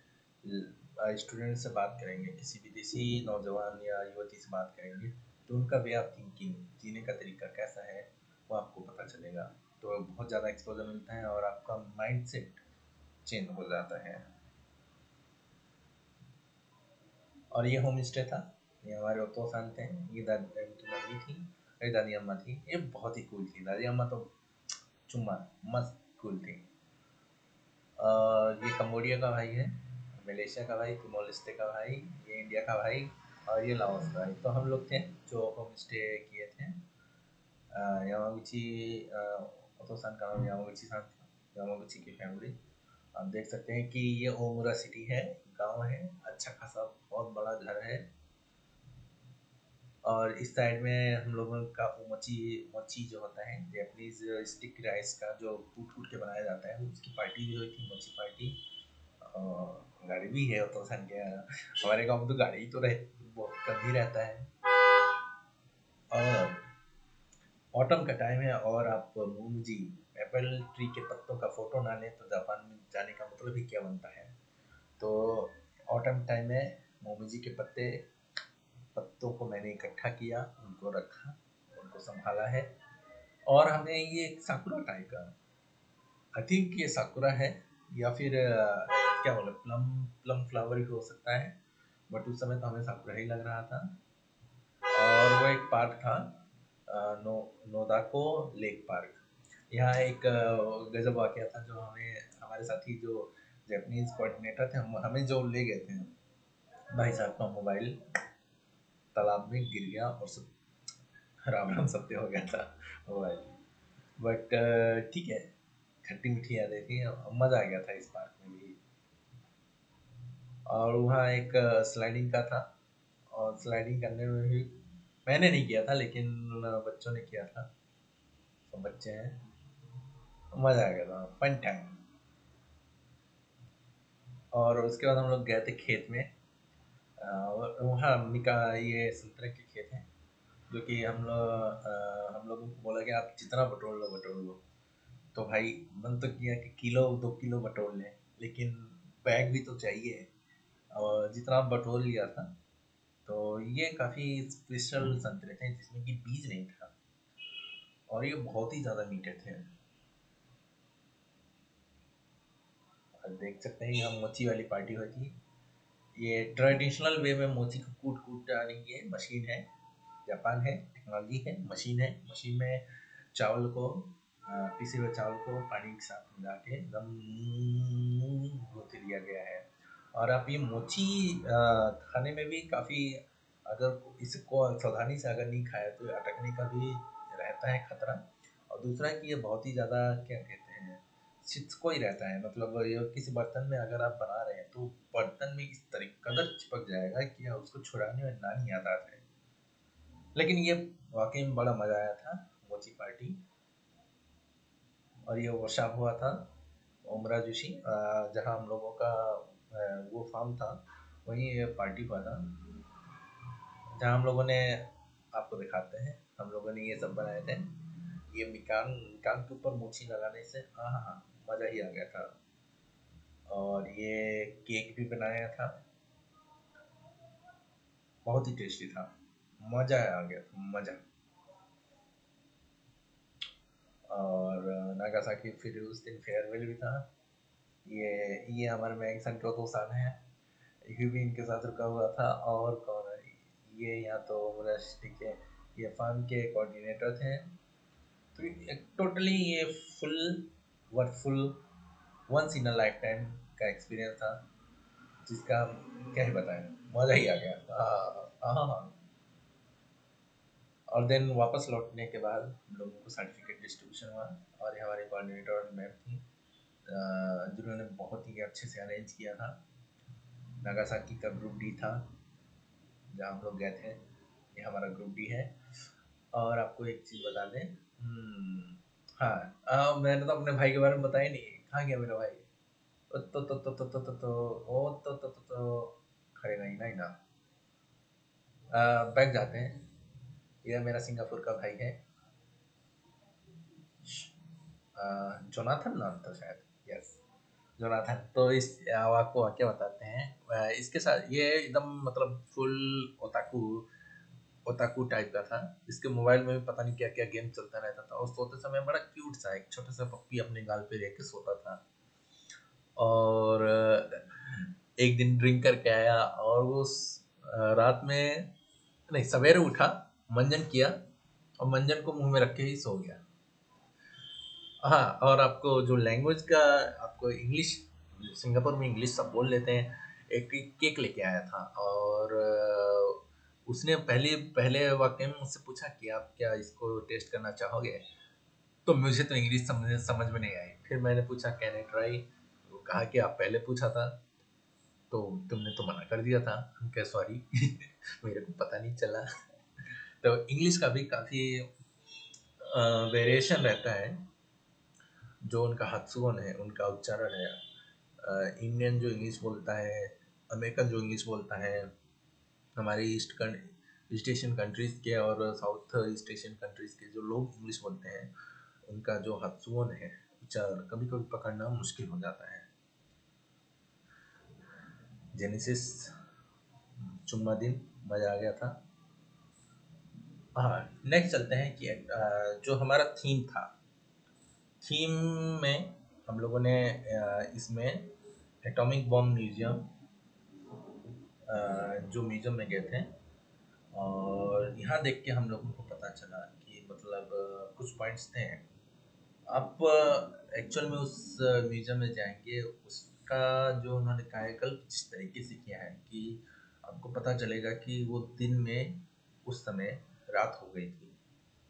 स्टूडेंट से बात करेंगे, किसी विदेशी नौजवान या युवती से बात करेंगे, तो उनका वे ऑफ थिंकिंग, जीने का तरीका कैसा है, वो आपको पता चलेगा। तो बहुत ज़्यादा एक्सपोजर मिलता है और आपका माइंड सेट चेंज हो जाता है। और ये होम स्टे था, ये हमारे ओतोसान थे, ये दादी उनकी मम्मी थी, मेरी दादी अम्मा थी। ये बहुत ही कूल थी दादी अम्मा तो, चुम्मा, मस्त कूल थी। ये कंबोडिया का भाई है, मलेशिया का भाई, तिमोर लेस्टे का भाई, ये इंडिया का भाई, और ये लाओस का भाई। तो हम लोग थे जो होम स्टे किए थे। यामागुची, ओतोसान का नाम यामागुची सान था, यामागुची की फैमिली। आप देख सकते हैं कि ये ओमुरा सिटी है, गांव है, अच्छा खासा बहुत बड़ा घर है। और इस साइड में हम लोगों का मोची, मोची जो होता है जैपनीज स्टिक राइस का, जो कूट कूट के बनाया जाता है, उसकी पार्टी भी हुई थी, मोची पार्टी। और गाड़ी भी है तो संख्या, हमारे गांव में तो गाड़ी ही तो रहे बहुत कम ही रहता है। और ऑटम का टाइम है और आप मूंगजी, एप्पल ट्री के पत्तों का फोटो ना लें तो जापान में जाने का मतलब ही क्या बनता है। तो ऑटम टाइम में मोमोजी के पत्तों को मैंने इकट्ठा किया, उनको रखा, उनको संभाला है। और हमें ये साकुरा टाइप का, आई थिंक ये साकुरा है, या फिर क्या बोले, प्लम, प्लम फ्लावर भी हो सकता है, बट उस समय तो हमें साकुरा ही लग रहा था। और वो एक पार्क था, नो नोदाको लेक पार्क। यहाँ एक गजब वाकया था, जो हमें हमारे साथी जो जापानीज कोऑर्डिनेटर थे, हमें जो ले गए थे, भाई साहब का मोबाइल तालाब में गिर गया और सब राम राम सत्य हो गया था मोबाइल। बट ठीक है, खट्टी मीठी यादें थी, मज़ा आ गया था इस पार्क में भी। और वहाँ एक स्लाइडिंग का था, और स्लाइडिंग करने में भी मैंने नहीं किया था, लेकिन बच्चों ने किया था, सब बच्चे हैं, मज़ा आ गया था, फन टाइम। और उसके बाद हम लोग गए थे खेत में, वहाँ अम्मी का ये संतरे के खेत हैं, जो कि हम लोगों को बोला कि आप जितना बटोर लो बटोर लो। तो भाई मन तो किया कि किलो 2 किलो बटोर लें, लेकिन बैग भी तो चाहिए, और जितना बटोर लिया था। तो ये काफ़ी स्पेशल संतरे थे जिसमें कि बीज नहीं था, और ये बहुत ही ज़्यादा मीठे थे। और देख सकते हैं यहाँ मोची वाली पार्टी हुई थी। ये ट्रेडिशनल वे में मोची को कूट कूट डालने की मशीन है, जापान है, टेक्नोलॉजी है, मशीन है। मशीन में चावल को, पिसे हुए चावल को पानी के साथ मिला के एकदम होते दिया गया है। और आप ये मोची खाने में भी काफ़ी, अगर इसको सावधानी से अगर नहीं खाया तो अटकने का भी रहता है खतरा। और दूसरा कि ये बहुत ही ज़्यादा क्या कहते हैं, चिपको ही रहता है, मतलब ये किसी बर्तन में अगर आप बना रहे हैं तो बर्तन में इस तरीके कदर चिपक जाएगा कि उसको छुड़ाने में ना नहीं आता है। लेकिन ये वाकई में बड़ा मज़ा आया था, मोची पार्टी। और ये वर्कशॉप हुआ था ओमरा जोशी, जहाँ हम लोगों का वो फार्म था, वहीं ये पार्टी हुआ था, जहाँ हम लोगों ने, आपको दिखाते हैं, हम लोगों ने ये सब बनाए थे। ये मिकान मिकान के ऊपर मूछी लगाने से हाँ हाँ हाँ, मज़ा ही आ गया था। और ये केक भी बनाया था, बहुत ही टेस्टी था, मज़ा आ गया था, मज़ा। और नागासाकी फिर उस दिन फेयरवेल भी था। ये हमारे मैग सेंटर को साथ है, ये भी इनके साथ रुका हुआ था। और कौन है, ये यहाँ तो ठीक है, ये फार्म के कोऑर्डिनेटर थे। तो टोटली ये full workful, once in a lifetime का एक्सपीरियंस था, जिसका हम क्या ही बताएं, मज़ा ही आ गया। हाँ हाँ हाँ। और देन वापस लौटने के बाद हम लोगों को सर्टिफिकेट डिस्ट्रीब्यूशन हुआ। और ये हमारे कोऑर्डिनेटर और मैम थी, जिन्होंने बहुत ही अच्छे से अरेंज किया था। नागासाकी का ग्रुप डी था जहाँ हम लोग गए थे, ये हमारा ग्रुप डी है। और आपको एक चीज़ बता दें, हाँ, मैंने तो अपने भाई के बारे में बताया नहीं। कहाँ गया मेरा भाई? ओ तो खड़ेगा ही ना ही ना। बैठ जाते हैं। यह मेरा सिंगापुर का भाई है, जोनाथन नाम था शायद। Yes, Jonathan. तो इस अब आपको वाक्य बताते हैं। इसके साथ ये एकदम मतलब फुल ओताकू ओताकू टाइप का था। इसके मोबाइल में भी पता नहीं क्या क्या गेम चलता रहता था, और सोते समय बड़ा क्यूट सा एक छोटा सा पप्पी अपने गाल पे रख के सोता था। और एक दिन ड्रिंक करके आया, और वो रात में नहीं, सवेरे उठा, मंजन किया, और मंजन को मुंह में रख के ही सो गया। हाँ, और आपको जो लैंग्वेज का, आपको इंग्लिश, सिंगापुर में इंग्लिश सब बोल लेते हैं। एक केक लेके आया था, और उसने पहले पहले वाक्य में मुझसे पूछा कि आप क्या इसको टेस्ट करना चाहोगे। तो मुझे तो इंग्लिश समझ में नहीं आई। फिर मैंने पूछा कैन आई ट्राई। वो कहा कि आप पहले पूछा था तो तुमने तो मना कर दिया था। हम कह सॉरी मेरे को पता नहीं चला। तो इंग्लिश का भी काफ़ी वेरिएशन रहता है। जो उनका हत्सुन है, उनका उच्चारण है, इंडियन जो इंग्लिश बोलता है, अमेरिकन जो इंग्लिश बोलता है, हमारे ईस्ट एशियन कंट्रीज़ के और साउथ ईस्ट एशियन कंट्रीज़ के जो लोग इंग्लिश बोलते हैं, उनका जो हत्सुन है, उच्चारण कभी कभी पकड़ना मुश्किल हो जाता है। जेनेसिस, चुम्मा दिन, मज़ा आ गया था। हाँ, नेक्स्ट चलते हैं कि जो हमारा थीम था, थीम में हम लोगों ने इसमें एटॉमिक बॉम्ब म्यूजियम, जो म्यूजियम में गए थे, और यहाँ देख के हम लोगों को पता चला कि मतलब कुछ पॉइंट्स थे। आप एक्चुअल में उस म्यूजियम में जाएंगे, उसका जो उन्होंने कायाकल्प जिस तरीके से किया है कि आपको पता चलेगा कि वो दिन में उस समय रात हो गई थी।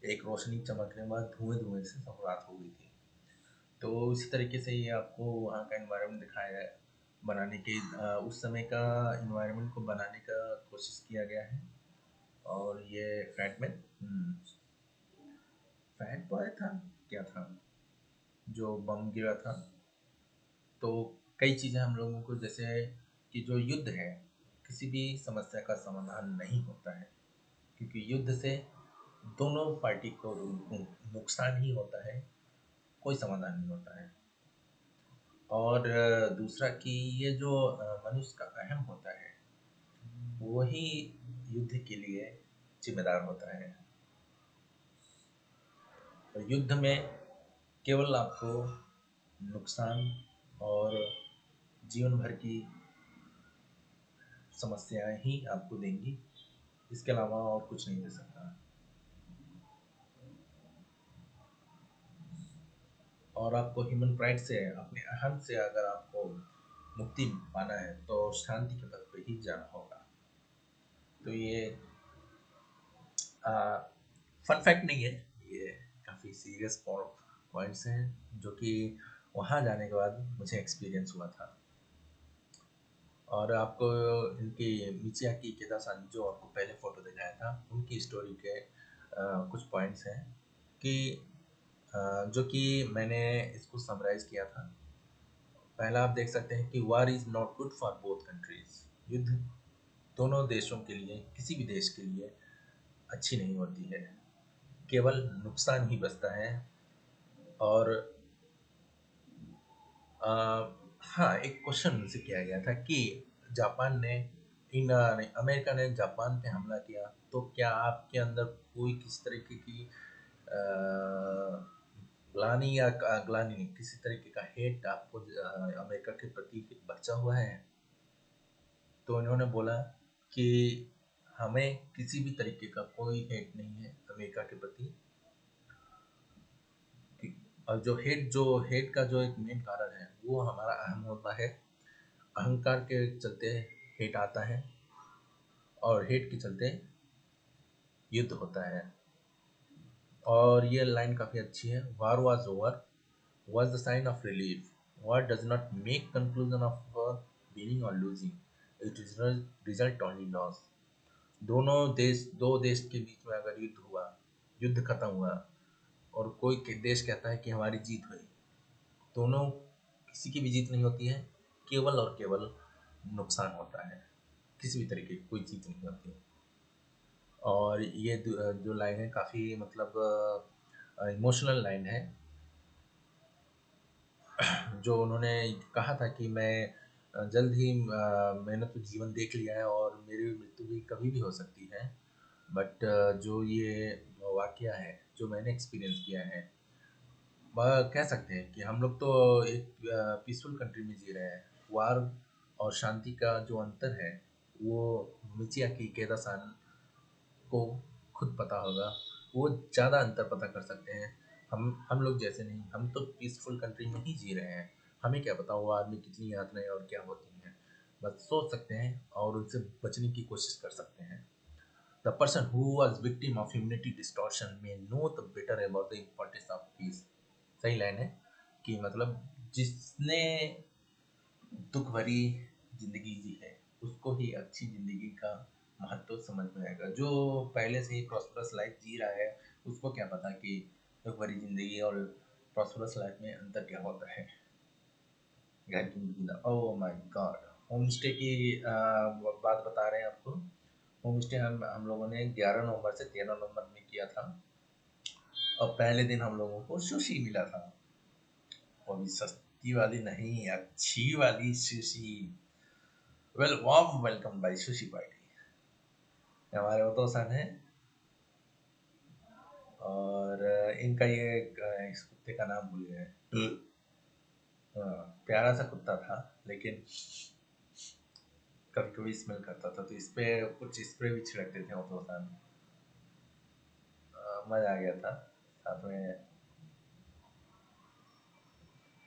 एक रोशनी चमकने के बाद धुएं धुएं से सब रात हो गई थी। तो इसी तरीके से ये आपको वहाँ का एनवायरनमेंट दिखाया है, बनाने के उस समय का इन्वायरमेंट को बनाने का कोशिश किया गया है। और ये फैटमैन, फैट बॉय था, क्या था जो बम गिरा था। तो कई चीज़ें हम लोगों को, जैसे कि जो युद्ध है, किसी भी समस्या का समाधान नहीं होता है, क्योंकि युद्ध से दोनों पार्टी को नुकसान ही होता है, कोई समाधान नहीं होता है। और दूसरा कि ये जो मनुष्य का अहम होता है, वही युद्ध के लिए जिम्मेदार होता है। तो युद्ध में केवल आपको नुकसान और जीवन भर की समस्याएं ही आपको देंगी, इसके अलावा और कुछ नहीं दे सकता। और आपको ह्यूमन प्राइड से, अपने अहम से अगर आपको मुक्ति पाना है तो शांति के पथ पे ही जाना होगा। तो ये फन फैक्ट नहीं है, ये काफ़ी सीरियस पॉइंट्स हैं जो कि वहाँ जाने के बाद मुझे एक्सपीरियंस हुआ था। और आपको इनकी मिचियाकी केदासानी, जो आपको पहले फ़ोटो दिखाया था, उनकी स्टोरी के कुछ पॉइंट्स हैं कि जो कि मैंने इसको समराइज़ किया था। पहला आप देख सकते हैं कि war is not good for both countries. युद्ध दोनों देशों के लिए, किसी भी देश के लिए अच्छी नहीं होती है, केवल नुकसान ही बचता है। और अ, हाँ, एक क्वेश्चन मुझसे किया गया था कि जापान ने नहीं, अमेरिका ने जापान पे हमला किया, तो क्या आपके अंदर कोई किसी तरीके की ग्लानि या ग्लानि नहीं, किसी तरीके का हेट आपको अमेरिका के प्रति बचा हुआ है? तो उन्होंने बोला कि हमें किसी भी तरीके का कोई हेट नहीं है अमेरिका के प्रति। और जो हेट का जो एक मेन कारण है, वो हमारा अहम होता है। अहंकार के चलते हेट आता है, और हेट के चलते युद्ध होता है। और ये लाइन काफ़ी अच्छी है। War was over was the sign of relief. War does not make conclusion of winning or losing. It is result only loss. दो देश के बीच में अगर युद्ध हुआ, युद्ध खत्म हुआ और कोई देश कहता है कि हमारी जीत हुई, दोनों किसी की भी जीत नहीं होती है, केवल और केवल नुकसान होता है। किसी भी तरीके की कोई जीत नहीं होती। और ये जो लाइन है काफ़ी मतलब इमोशनल लाइन है। जो उन्होंने कहा था कि मैं जल्द ही मैंने तो जीवन देख लिया है और मेरी मृत्यु भी कभी भी हो सकती है, बट जो ये वाकया है जो मैंने एक्सपीरियंस किया है, वह कह सकते हैं कि हम लोग तो एक पीसफुल कंट्री में जी रहे हैं। वार और शांति का जो अंतर है वो मिचिया की केदा सान को खुद पता होगा। वो ज़्यादा अंतर पता कर सकते हैं। हम लोग जैसे नहीं, हम तो पीसफुल कंट्री में ही जी रहे हैं। हमें क्या पता वो आदमी कितनी यातनाएं और क्या होती हैं। बस सोच सकते हैं और उनसे बचने की कोशिश कर सकते हैं। The person who was victim of humanity distortion may know the better about the importance of peace. सही लाइन है कि मतलब जिसने दुख भरी जिंदगी जी है उसको ही अच्छी जिंदगी का महत्व समझ में आएगा। जो पहले से ही प्रॉस्परस लाइफ जी रहा है उसको क्या पता कि दुख भरी जिंदगी और प्रॉस्परस लाइफ में अंतर क्या होता है। घर की जिंदगी, oh my God. Home stay की बात बता रहे हैं आपको। होम स्टे हम लोगों ने 11 नवंबर से 13 नवंबर में किया था और पहले दिन हम लोगों को सुशी मिला था। और भी सस्ती वाली नहीं, अच्छी वाली sushi. Well warm welcome by sushi party. हमारे ओतोसान है और इनका ये इस कुत्ते का नाम भूल गए। प्यारा सा कुत्ता था लेकिन कभी कभी स्मेल करता था, तो इस पे कुछ स्प्रे भी छिड़कते थे ओतोसान। मजा आ गया था साथ में।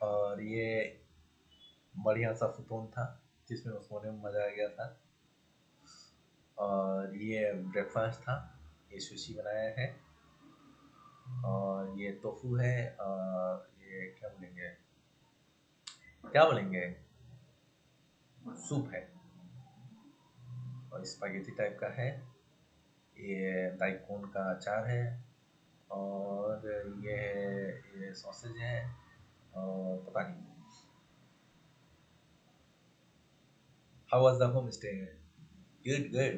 और ये बढ़िया सा फुतून था जिसमें सोने में मजा आ गया था। और ये ब्रेकफास्ट था, ये सुशी बनाया है और ये टोफू है और ये क्या बोलेंगे, सूप है और स्पागेटी टाइप का है। ये दाइकोन का अचार है और ये सॉसेज है और पता नहीं। How was the home stay? Good good.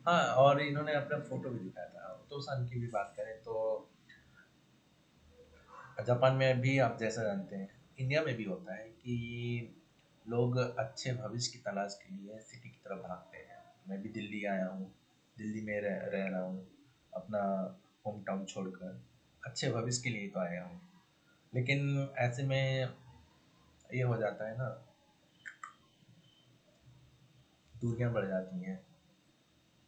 हाँ, और इन्होंने अपना फोटो भी दिखाया था। तो सन की भी बात करें तो जापान में भी आप जैसा जानते हैं, इंडिया में भी होता है कि लोग अच्छे भविष्य की तलाश के लिए सिटी की तरफ भागते हैं। मैं भी दिल्ली आया हूँ, दिल्ली में रह रहा हूँ अपना होम टाउन छोड़कर। अच्छे भविष्य के लिए तो आया हूँ, लेकिन ऐसे में ये हो जाता है ना, दूरियां बढ़ जाती हैं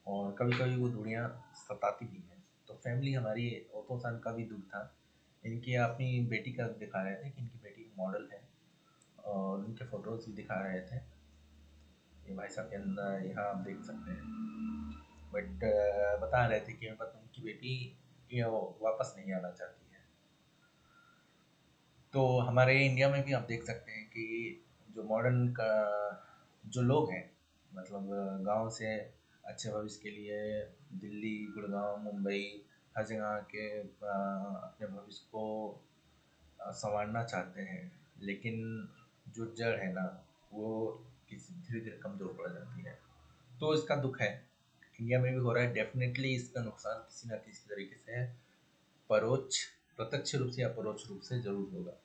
और कभी कभी वो दूरियां सताती भी हैं। तो फैमिली हमारी ओतोसान का भी दुख था। इनकी अपनी बेटी का दिखा रहे थे कि इनकी बेटी मॉडल है और उनके फोटोज भी दिखा रहे थे। ये भाई साहब के अंदर यहाँ आप देख सकते हैं। बट बता रहे थे कि मतलब उनकी बेटी ये वापस नहीं आना चाहती है। तो हमारे इंडिया में भी आप देख सकते हैं कि जो मॉडर्न का जो लोग हैं, मतलब गांव से अच्छे भविष्य के लिए दिल्ली, गुड़गांव, मुंबई हर जगह के अपने भविष्य को संवारना चाहते हैं, लेकिन जो जड़ है ना वो किसी धीरे धीरे कमजोर पड़ जाती है। तो इसका दुख है, इंडिया में भी हो रहा है। डेफिनेटली इसका नुकसान किसी ना किसी तरीके से परोक्ष, प्रत्यक्ष रूप से या परोक्ष रूप से जरूर होगा।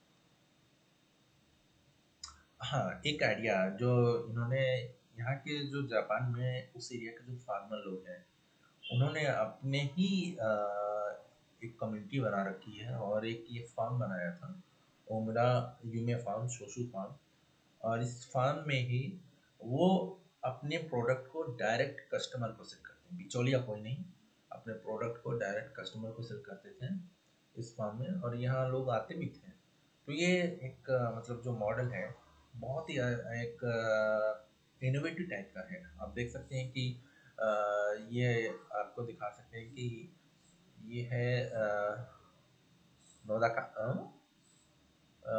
हाँ, एक आइडिया जो इन्होंने यहाँ के जो जापान में उस एरिया के जो फार्मर लोग हैं उन्होंने अपने ही एक कम्युनिटी बना रखी है और एक ये फार्म बनाया था ओमरा यूमे फार्म, शोशु फार्म। और इस फार्म में ही वो अपने प्रोडक्ट को डायरेक्ट कस्टमर को सेल करते हैं, बिचौलिया कोई नहीं। अपने प्रोडक्ट को डायरेक्ट कस्टमर को सेल करते थे इस फार्म में और यहाँ लोग आते भी थे। तो ये एक मतलब जो मॉडल है बहुत ही एक इनोवेटिव टाइप का है। आप देख सकते हैं कि ये आपको दिखा सकते हैं कि ये है नोदा का अ,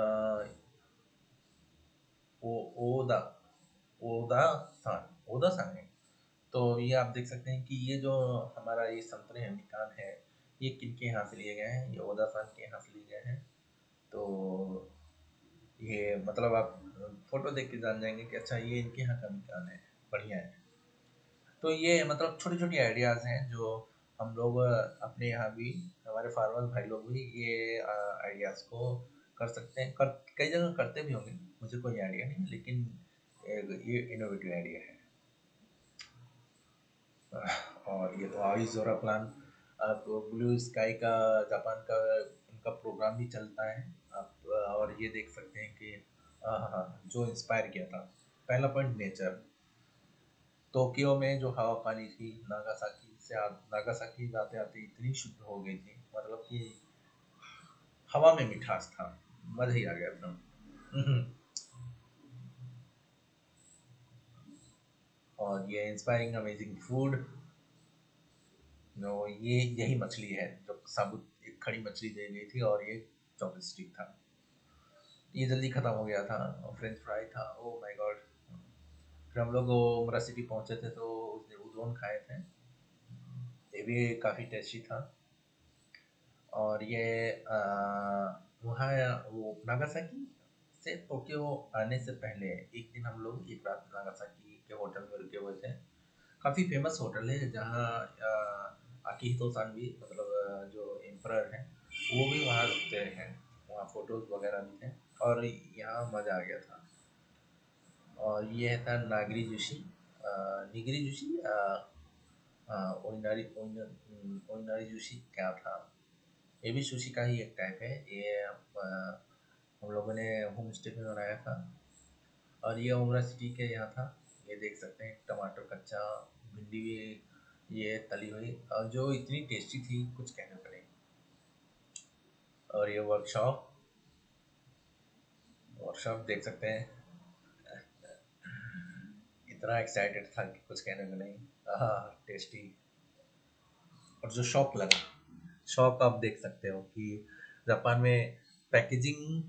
ओ ओदा ओदा सान, ओदा सान है। तो ये आप देख सकते हैं कि ये जो हमारा ये संतरे हैं, मिकान है, ये किनके यहाँ से लिए गए हैं? ये ओदा सान के यहाँ से लिए गए हैं। तो ये मतलब आप फोटो देख के जान जाएंगे कि अच्छा ये इनके यहाँ का मिकान है, बढ़िया है। तो ये मतलब छोटी छोटी आइडियाज़ हैं जो हम लोग अपने यहाँ भी, हमारे फार्मर भाई लोग भी ये आइडियाज़ को कर सकते हैं, कर कई जगह करते भी होंगे, मुझे कोई आइडिया नहीं, लेकिन ये इनोवेटिव आइडिया है। और ये तो आई जोरा प्लान, आप ब्लू स्काई का, जापान का उनका प्रोग्राम भी चलता है आप, और ये देख सकते हैं कि हाँ हाँ हाँ, जो इंस्पायर किया था, पहला पॉइंट नेचर। टोक्यो में जो हवा पानी थी, नागासाकी जाते आते इतनी शुद्ध हो गई थी, मतलब कि हवा में मिठास था, मजा ही आ गया था। और ये इंस्पायरिंग अमेजिंग फूड, नो ये यही मछली है जो साबुत एक खड़ी मछली दे गई थी, और ये चॉपस्टिक था। ये जल्दी खत्म हो गया था, और फ्रेंच फ्राई था, ओ माय गॉड। फिर हम लोग उमरा सिटी पहुंचे थे तो उसने उदोन खाए थे, ये भी काफ़ी टेस्टी था। और ये वहाँ वो नागासाकी से टोक्यो आने से पहले एक दिन हम लोग एक रात नागासाकी के होटल में रुके हुए थे। काफ़ी फेमस होटल है जहाँ आकिहितो सान भी, मतलब जो एम्परर हैं, वो भी वहाँ रुकते हैं। वहाँ फोटोज वगैरह भी थे, और यहाँ मज़ा आ गया था। और ये था नागरी जोशी, निगरी जोशी, ओइनारी ओइनारी जोशी क्या था, ये भी सुशी का ही एक टाइप है। ये हम लोगों ने होम स्टे में बनाया था, और ये ओमरा सिटी के यहाँ था। ये देख सकते हैं टमाटर कच्चा, भिंडी भी ये तली हुई, और जो इतनी टेस्टी थी कुछ कहने को नहीं। और ये वर्कशॉप वर्कशॉप देख सकते हैं, इतना एक्साइटेड था कि कुछ कहने को नहीं। हाँ, टेस्टी। और जो शॉप लगा, शॉप आप देख सकते हो कि जापान में पैकेजिंग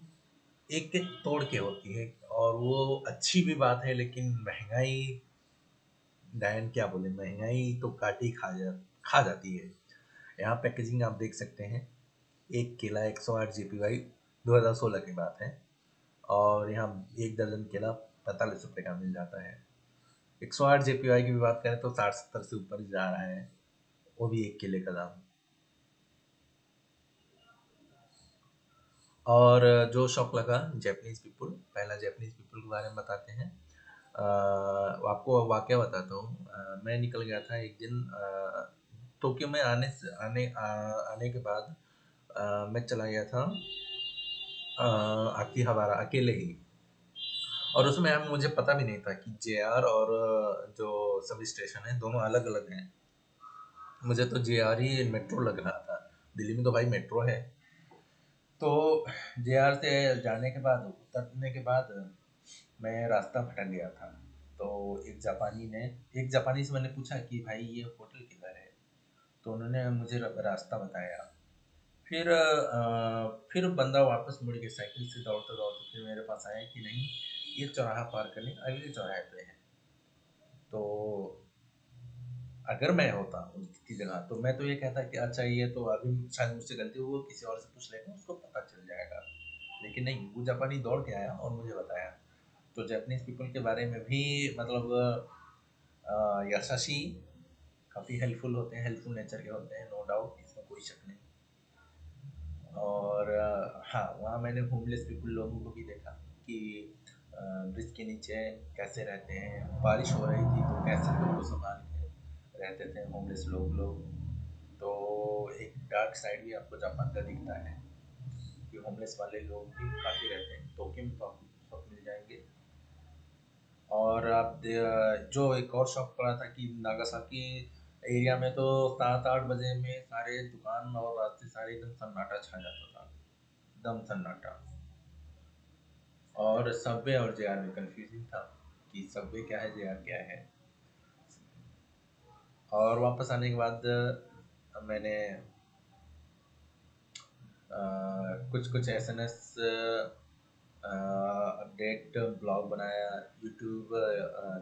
एक एक तोड़ के होती है, और वो अच्छी भी बात है, लेकिन महंगाई, डायन क्या बोले, महंगाई तो काटी खा जाती है। यहाँ पैकेजिंग आप देख सकते हैं, एक केला 108 JPY, 2016 की बात है, और यहाँ एक दर्जन केला 45 रुपए का मिल जाता है। 108 JPY की भी बात करें तो 60-70 से ऊपर जा रहा है, वो भी एक केले का दाम। और जो शौक लगा जैपनीज पीपल, पहला जैपनीज पीपल के बारे में बताते हैं। आपको वाकया बताता हूँ। मैं निकल गया था एक दिन टोक्यो में आने के बाद, मैं चला गया था आकिहाबारा अकेले ही। और उसमें मुझे पता भी नहीं था कि JR और जो सब स्टेशन है दोनों अलग अलग हैं। मुझे तो JR ही मेट्रो लग रहा था, दिल्ली में तो भाई मेट्रो है। तो JR से जाने के बाद, उतरने के बाद, मैं रास्ता भटक गया था। तो एक जापानी से मैंने पूछा कि भाई ये होटल किधर है, तो उन्होंने मुझे रास्ता बताया। फिर बंदा वापस मुड़ के साइकिल से दौड़ते दौड़ते फिर मेरे पास आया कि नहीं, ये चौराहा पार करने अगले चौराहे पे है। तो अगर मैं होता उसकी जगह, तो मैं तो ये कहता कि अच्छा ये तो अभी शायद मुझसे गलती हुई, वो किसी और से पूछ लेगा, उसको पता चल जाएगा। लेकिन नहीं, वो जापानी दौड़ के आया और मुझे बताया। तो जापानीज पीपल के बारे में भी, मतलब यशाशी, काफ़ी हेल्पफुल होते हैं, हेल्पफुल नेचर के होते हैं, नो डाउट, इसमें कोई शक नहीं। और हाँ, वहाँ मैंने होमलेस पीपल लोगों को भी देखा कि ब्रिज के नीचे कैसे रहते हैं, बारिश हो रही थी तो कैसे खुद को संभाल के रहते थे होमलेस लोग। तो एक डार्क साइड भी आपको जापान का दिखता है कि होमलेस वाले लोग भी काफ़ी रहते हैं। टोक्यो में तो आपको बहुत मिल जाएंगे। और जो एक और शौक पड़ा था कि नागासाकी एरिया में तो 7-8 बजे में सारे दुकान और रास्ते सारे एकदम सन्नाटा छा जाता था, एकदम सन्नाटा। और सबवे और JR में कंफ्यूजिंग था कि सबवे क्या है, JR क्या है। और वापस आने के बाद मैंने कुछ कुछ एसएनएस अपडेट ब्लॉग बनाया, यूट्यूब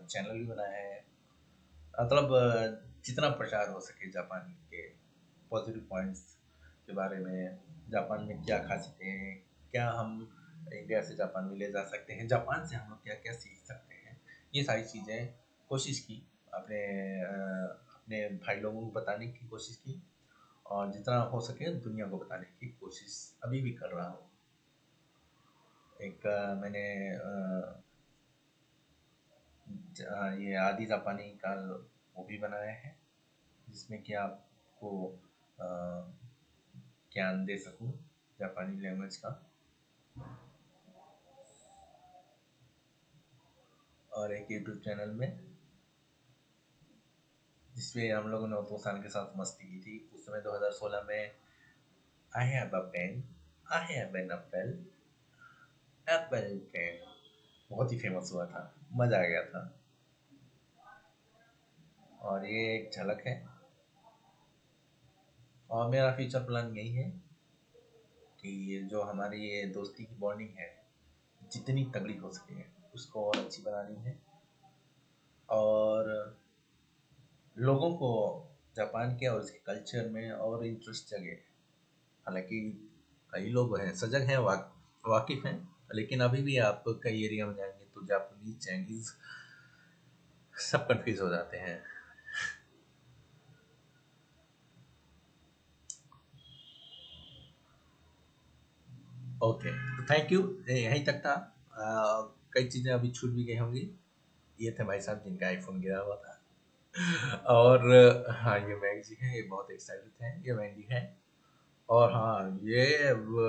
चैनल भी बनाया है। मतलब जितना प्रचार हो सके जापान के पॉजिटिव पॉइंट्स के बारे में, जापान में क्या खासियतें हैं, क्या हम इंडिया से जापान में ले जा सकते हैं, जापान से हम लोग क्या क्या सीख सकते हैं, ये सारी चीज़ें कोशिश की। अपने अपने भाई लोगों को बताने की कोशिश की, और जितना हो सके दुनिया को बताने की कोशिश अभी भी कर रहा हूँ। एक मैंने ये आदि जापानी का मूवी बनाया है, जिसमें कि आपको अ, ज्ञान दे सकूं जापानी लैंग्वेज का। और एक यूट्यूब चैनल में, जिसमें हम लोगों ने ओतोसान के साथ मस्ती की थी उस समय 2016 में। I have a pen, I have an apple, apple pen बहुत ही फेमस हुआ था, मजा आ गया था। और ये एक झलक है। और मेरा फ्यूचर प्लान यही है कि ये जो हमारी ये दोस्ती की बॉन्डिंग है, जितनी तगड़ी हो सके उसको और अच्छी बनानी है। और लोगों को जापान के और उसके कल्चर में और इंटरेस्ट जगे। हालांकि कई लोग हैं सजग हैं, वाकिफ हैं, लेकिन अभी भी आप कई एरिया में जाएंगे तो जापानीज चाइनीज सब कंफ्यूज हो जाते हैं। ओके, तो थैंक यू, यहीं तक था। कई चीज़ें अभी छूट भी गई होंगी। ये थे भाई साहब जिनका आईफोन गिरा हुआ था। और हाँ, ये मैगजी है, ये बहुत एक्साइटेड है, ये मैंडी है। और हाँ, ये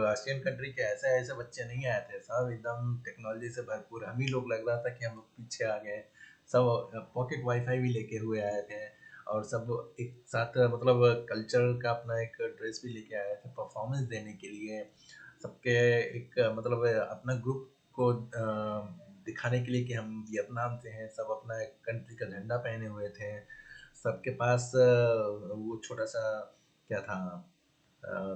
आसियन कंट्री के ऐसे ऐसे बच्चे नहीं आए थे, सब एकदम टेक्नोलॉजी से भरपूर। हम ही लोग लग रहा था कि हम लोग पीछे आ गए। सब पॉकेट वाईफाई भी लेके हुए आए थे, और सब एक साथ मतलब कल्चर का अपना एक ड्रेस भी लेके आए थे परफॉर्मेंस देने के लिए। सबके एक मतलब अपना ग्रुप को दिखाने के लिए कि हम वियतनाम से हैं। सब अपना एक कंट्री का झंडा पहने हुए थे। सबके पास वो छोटा सा क्या था,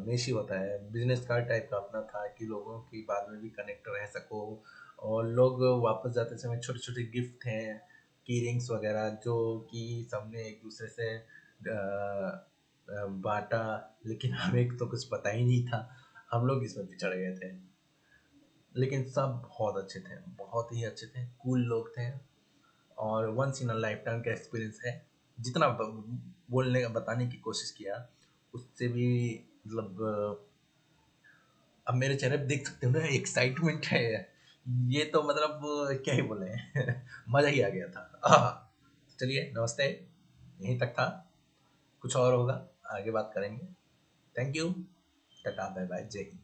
मेशी होता है, बिजनेस कार्ड टाइप का अपना था, कि लोगों की बाद में भी कनेक्ट रह सको। और लोग वापस जाते समय छोटे छोटे गिफ्ट हैं, की रिंग्स वगैरह, जो कि सबने एक दूसरे से बांटा। लेकिन हमें तो कुछ पता ही नहीं था, हम लोग इसमें पिछड़ गए थे। लेकिन सब बहुत अच्छे थे, बहुत ही अच्छे थे, कूल लोग थे। और once in a lifetime का एक्सपीरियंस है। जितना बोलने का बताने की कोशिश किया, उससे भी मतलब अब मेरे चेहरे पे देख सकते हो ना, एक्साइटमेंट है। ये तो मतलब क्या ही बोले। मजा ही आ गया था। चलिए, नमस्ते, यहीं तक था। कुछ और होगा आगे बात करेंगे। Thank you, tata, bye bye, जय हिंद।